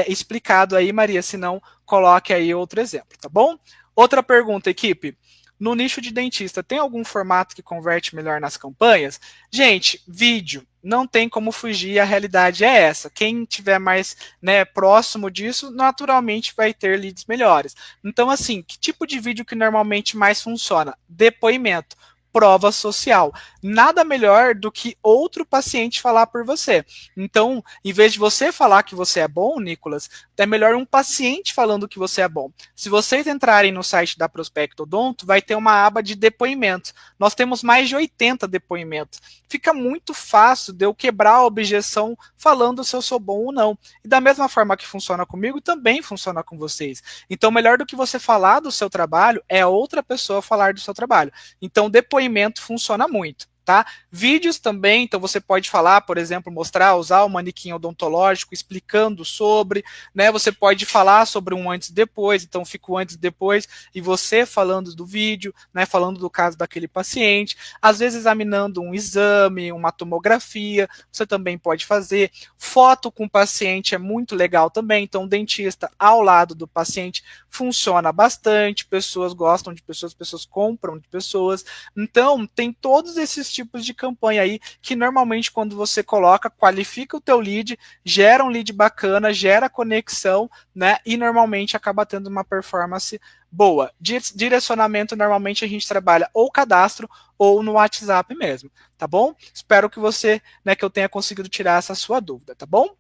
explicado aí, Maria. Se não, coloque aí outro exemplo, tá bom? Outra pergunta, equipe. No nicho de dentista, tem algum formato que converte melhor nas campanhas? Gente, vídeo. Não tem como fugir, a realidade é essa. Quem tiver mais, né, próximo disso, naturalmente vai ter leads melhores. Então, assim, que tipo de vídeo que normalmente mais funciona? Depoimento. prova social. Nada melhor do que outro paciente falar por você. Então, em vez de você falar que você é bom, Nicolas, é melhor um paciente falando que você é bom. Se vocês entrarem no site da Prospecto Odonto, vai ter uma aba de depoimentos. Nós temos mais de 80 depoimentos. Fica muito fácil de eu quebrar a objeção falando se eu sou bom ou não. E da mesma forma que funciona comigo, também funciona com vocês. Então, melhor do que você falar do seu trabalho é outra pessoa falar do seu trabalho. Então, depoimento funciona muito. Tá? Vídeos também, então você pode falar, por exemplo, mostrar, usar o manequim odontológico explicando sobre, né? Você pode falar sobre um antes e depois, então fica o antes e depois, e você falando do vídeo, né? Falando do caso daquele paciente, às vezes examinando um exame, uma tomografia, você também pode fazer. Foto com o paciente é muito legal também, então o dentista ao lado do paciente funciona bastante, pessoas gostam de pessoas, pessoas compram de pessoas, então tem todos esses tipos de campanha aí que normalmente quando você coloca, qualifica o teu lead, gera um lead bacana, gera conexão, né? E normalmente acaba tendo uma performance boa. Direcionamento normalmente a gente trabalha ou cadastro ou no WhatsApp mesmo, tá bom? Espero que você, né, que eu tenha conseguido tirar essa sua dúvida, tá bom?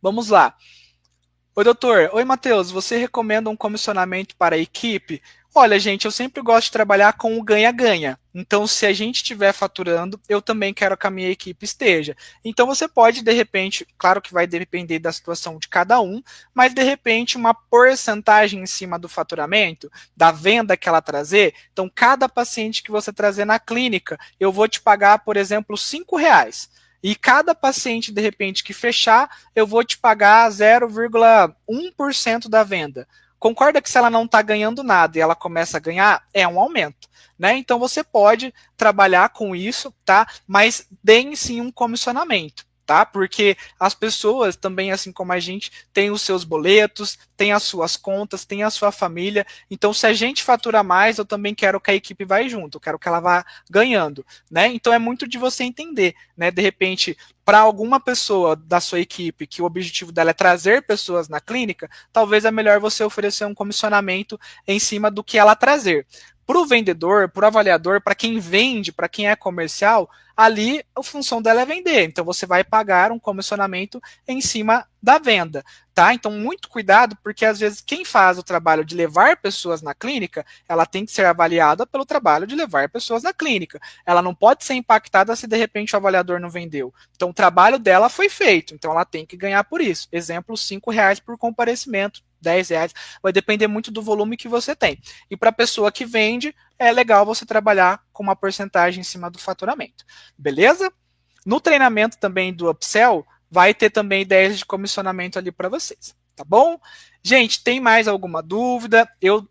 Vamos lá. Oi, doutor. Oi, Matheus. Você recomenda um comissionamento para a equipe? Olha, gente, eu sempre gosto de trabalhar com o ganha-ganha. Então, se a gente estiver faturando, eu também quero que a minha equipe esteja. Então, você pode, de repente, claro que vai depender da situação de cada um, mas, de repente, uma porcentagem em cima do faturamento, da venda que ela trazer. Então, cada paciente que você trazer na clínica, eu vou te pagar, por exemplo, R$ 5. E cada paciente, de repente, que fechar, eu vou te pagar 0,1% da venda. Concorda que se ela não está ganhando nada e ela começa a ganhar, é um aumento, né? Então você pode trabalhar com isso, tá? Mas deem sim um comissionamento, tá? Porque as pessoas também, assim como a gente, têm os seus boletos, têm as suas contas, têm a sua família. Então, se a gente fatura mais, eu também quero que a equipe vá junto, eu quero que ela vá ganhando, né? Então é muito de você entender, né? De repente, para alguma pessoa da sua equipe que o objetivo dela é trazer pessoas na clínica, talvez é melhor você oferecer um comissionamento em cima do que ela trazer. Para o vendedor, para o avaliador, para quem vende, para quem é comercial, ali a função dela é vender. Então você vai pagar um comissionamento em cima da venda, tá? Então muito cuidado, porque às vezes quem faz o trabalho de levar pessoas na clínica, ela tem que ser avaliada pelo trabalho de levar pessoas na clínica. Ela não pode ser impactada se de repente o avaliador não vendeu. Então o trabalho dela foi feito, então ela tem que ganhar por isso. Exemplo, R$ 5 por comparecimento. R$ 10, vai depender muito do volume que você tem. E para a pessoa que vende, é legal você trabalhar com uma porcentagem em cima do faturamento. Beleza? No treinamento também do Upsell, vai ter também ideias de comissionamento ali para vocês. Tá bom? Gente, tem mais alguma dúvida? Eu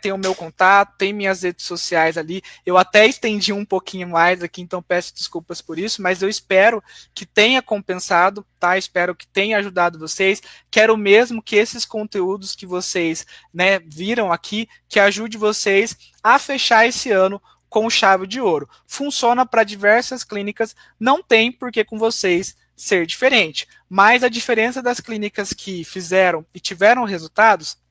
tenho o meu contato, tem minhas redes sociais ali. Eu até estendi um pouquinho mais aqui, então peço desculpas por isso, mas eu espero que tenha compensado, tá? Espero que tenha ajudado vocês. Quero mesmo que esses conteúdos que vocês, viram aqui, que ajude vocês a fechar esse ano com chave de ouro. Funciona para diversas clínicas, não tem por que com vocês ser diferente. Mas a diferença das clínicas que fizeram e tiveram resultados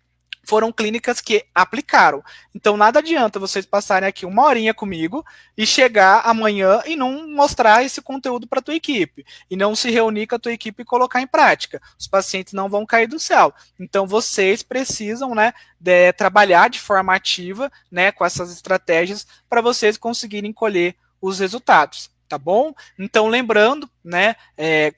foram clínicas que aplicaram. Então, nada adianta vocês passarem aqui uma horinha comigo e chegar amanhã e não mostrar esse conteúdo para a tua equipe. E não se reunir com a tua equipe e colocar em prática. Os pacientes não vão cair do céu. Então, vocês precisam, trabalhar de forma ativa, com essas estratégias para vocês conseguirem colher os resultados. Tá bom? Então, lembrando,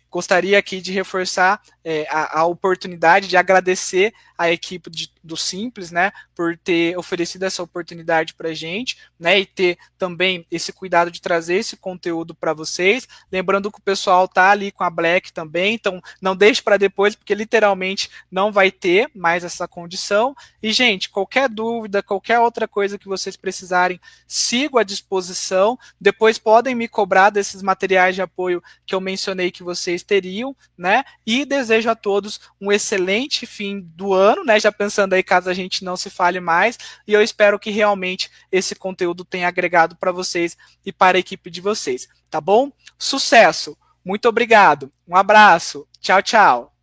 gostaria aqui de reforçar a oportunidade de agradecer a equipe do Simples, por ter oferecido essa oportunidade para a gente, e ter também esse cuidado de trazer esse conteúdo para vocês. Lembrando que o pessoal tá ali com a Black também, então não deixe para depois, porque literalmente não vai ter mais essa condição. E, gente, qualquer dúvida, qualquer outra coisa que vocês precisarem, sigo à disposição. Depois podem me cobrar desses materiais de apoio que eu mencionei que vocês teriam, e desejo a todos um excelente fim do ano, já pensando aí caso a gente não se fale mais, e eu espero que realmente esse conteúdo tenha agregado para vocês e para a equipe de vocês, tá bom? Sucesso! Muito obrigado, um abraço, tchau, tchau!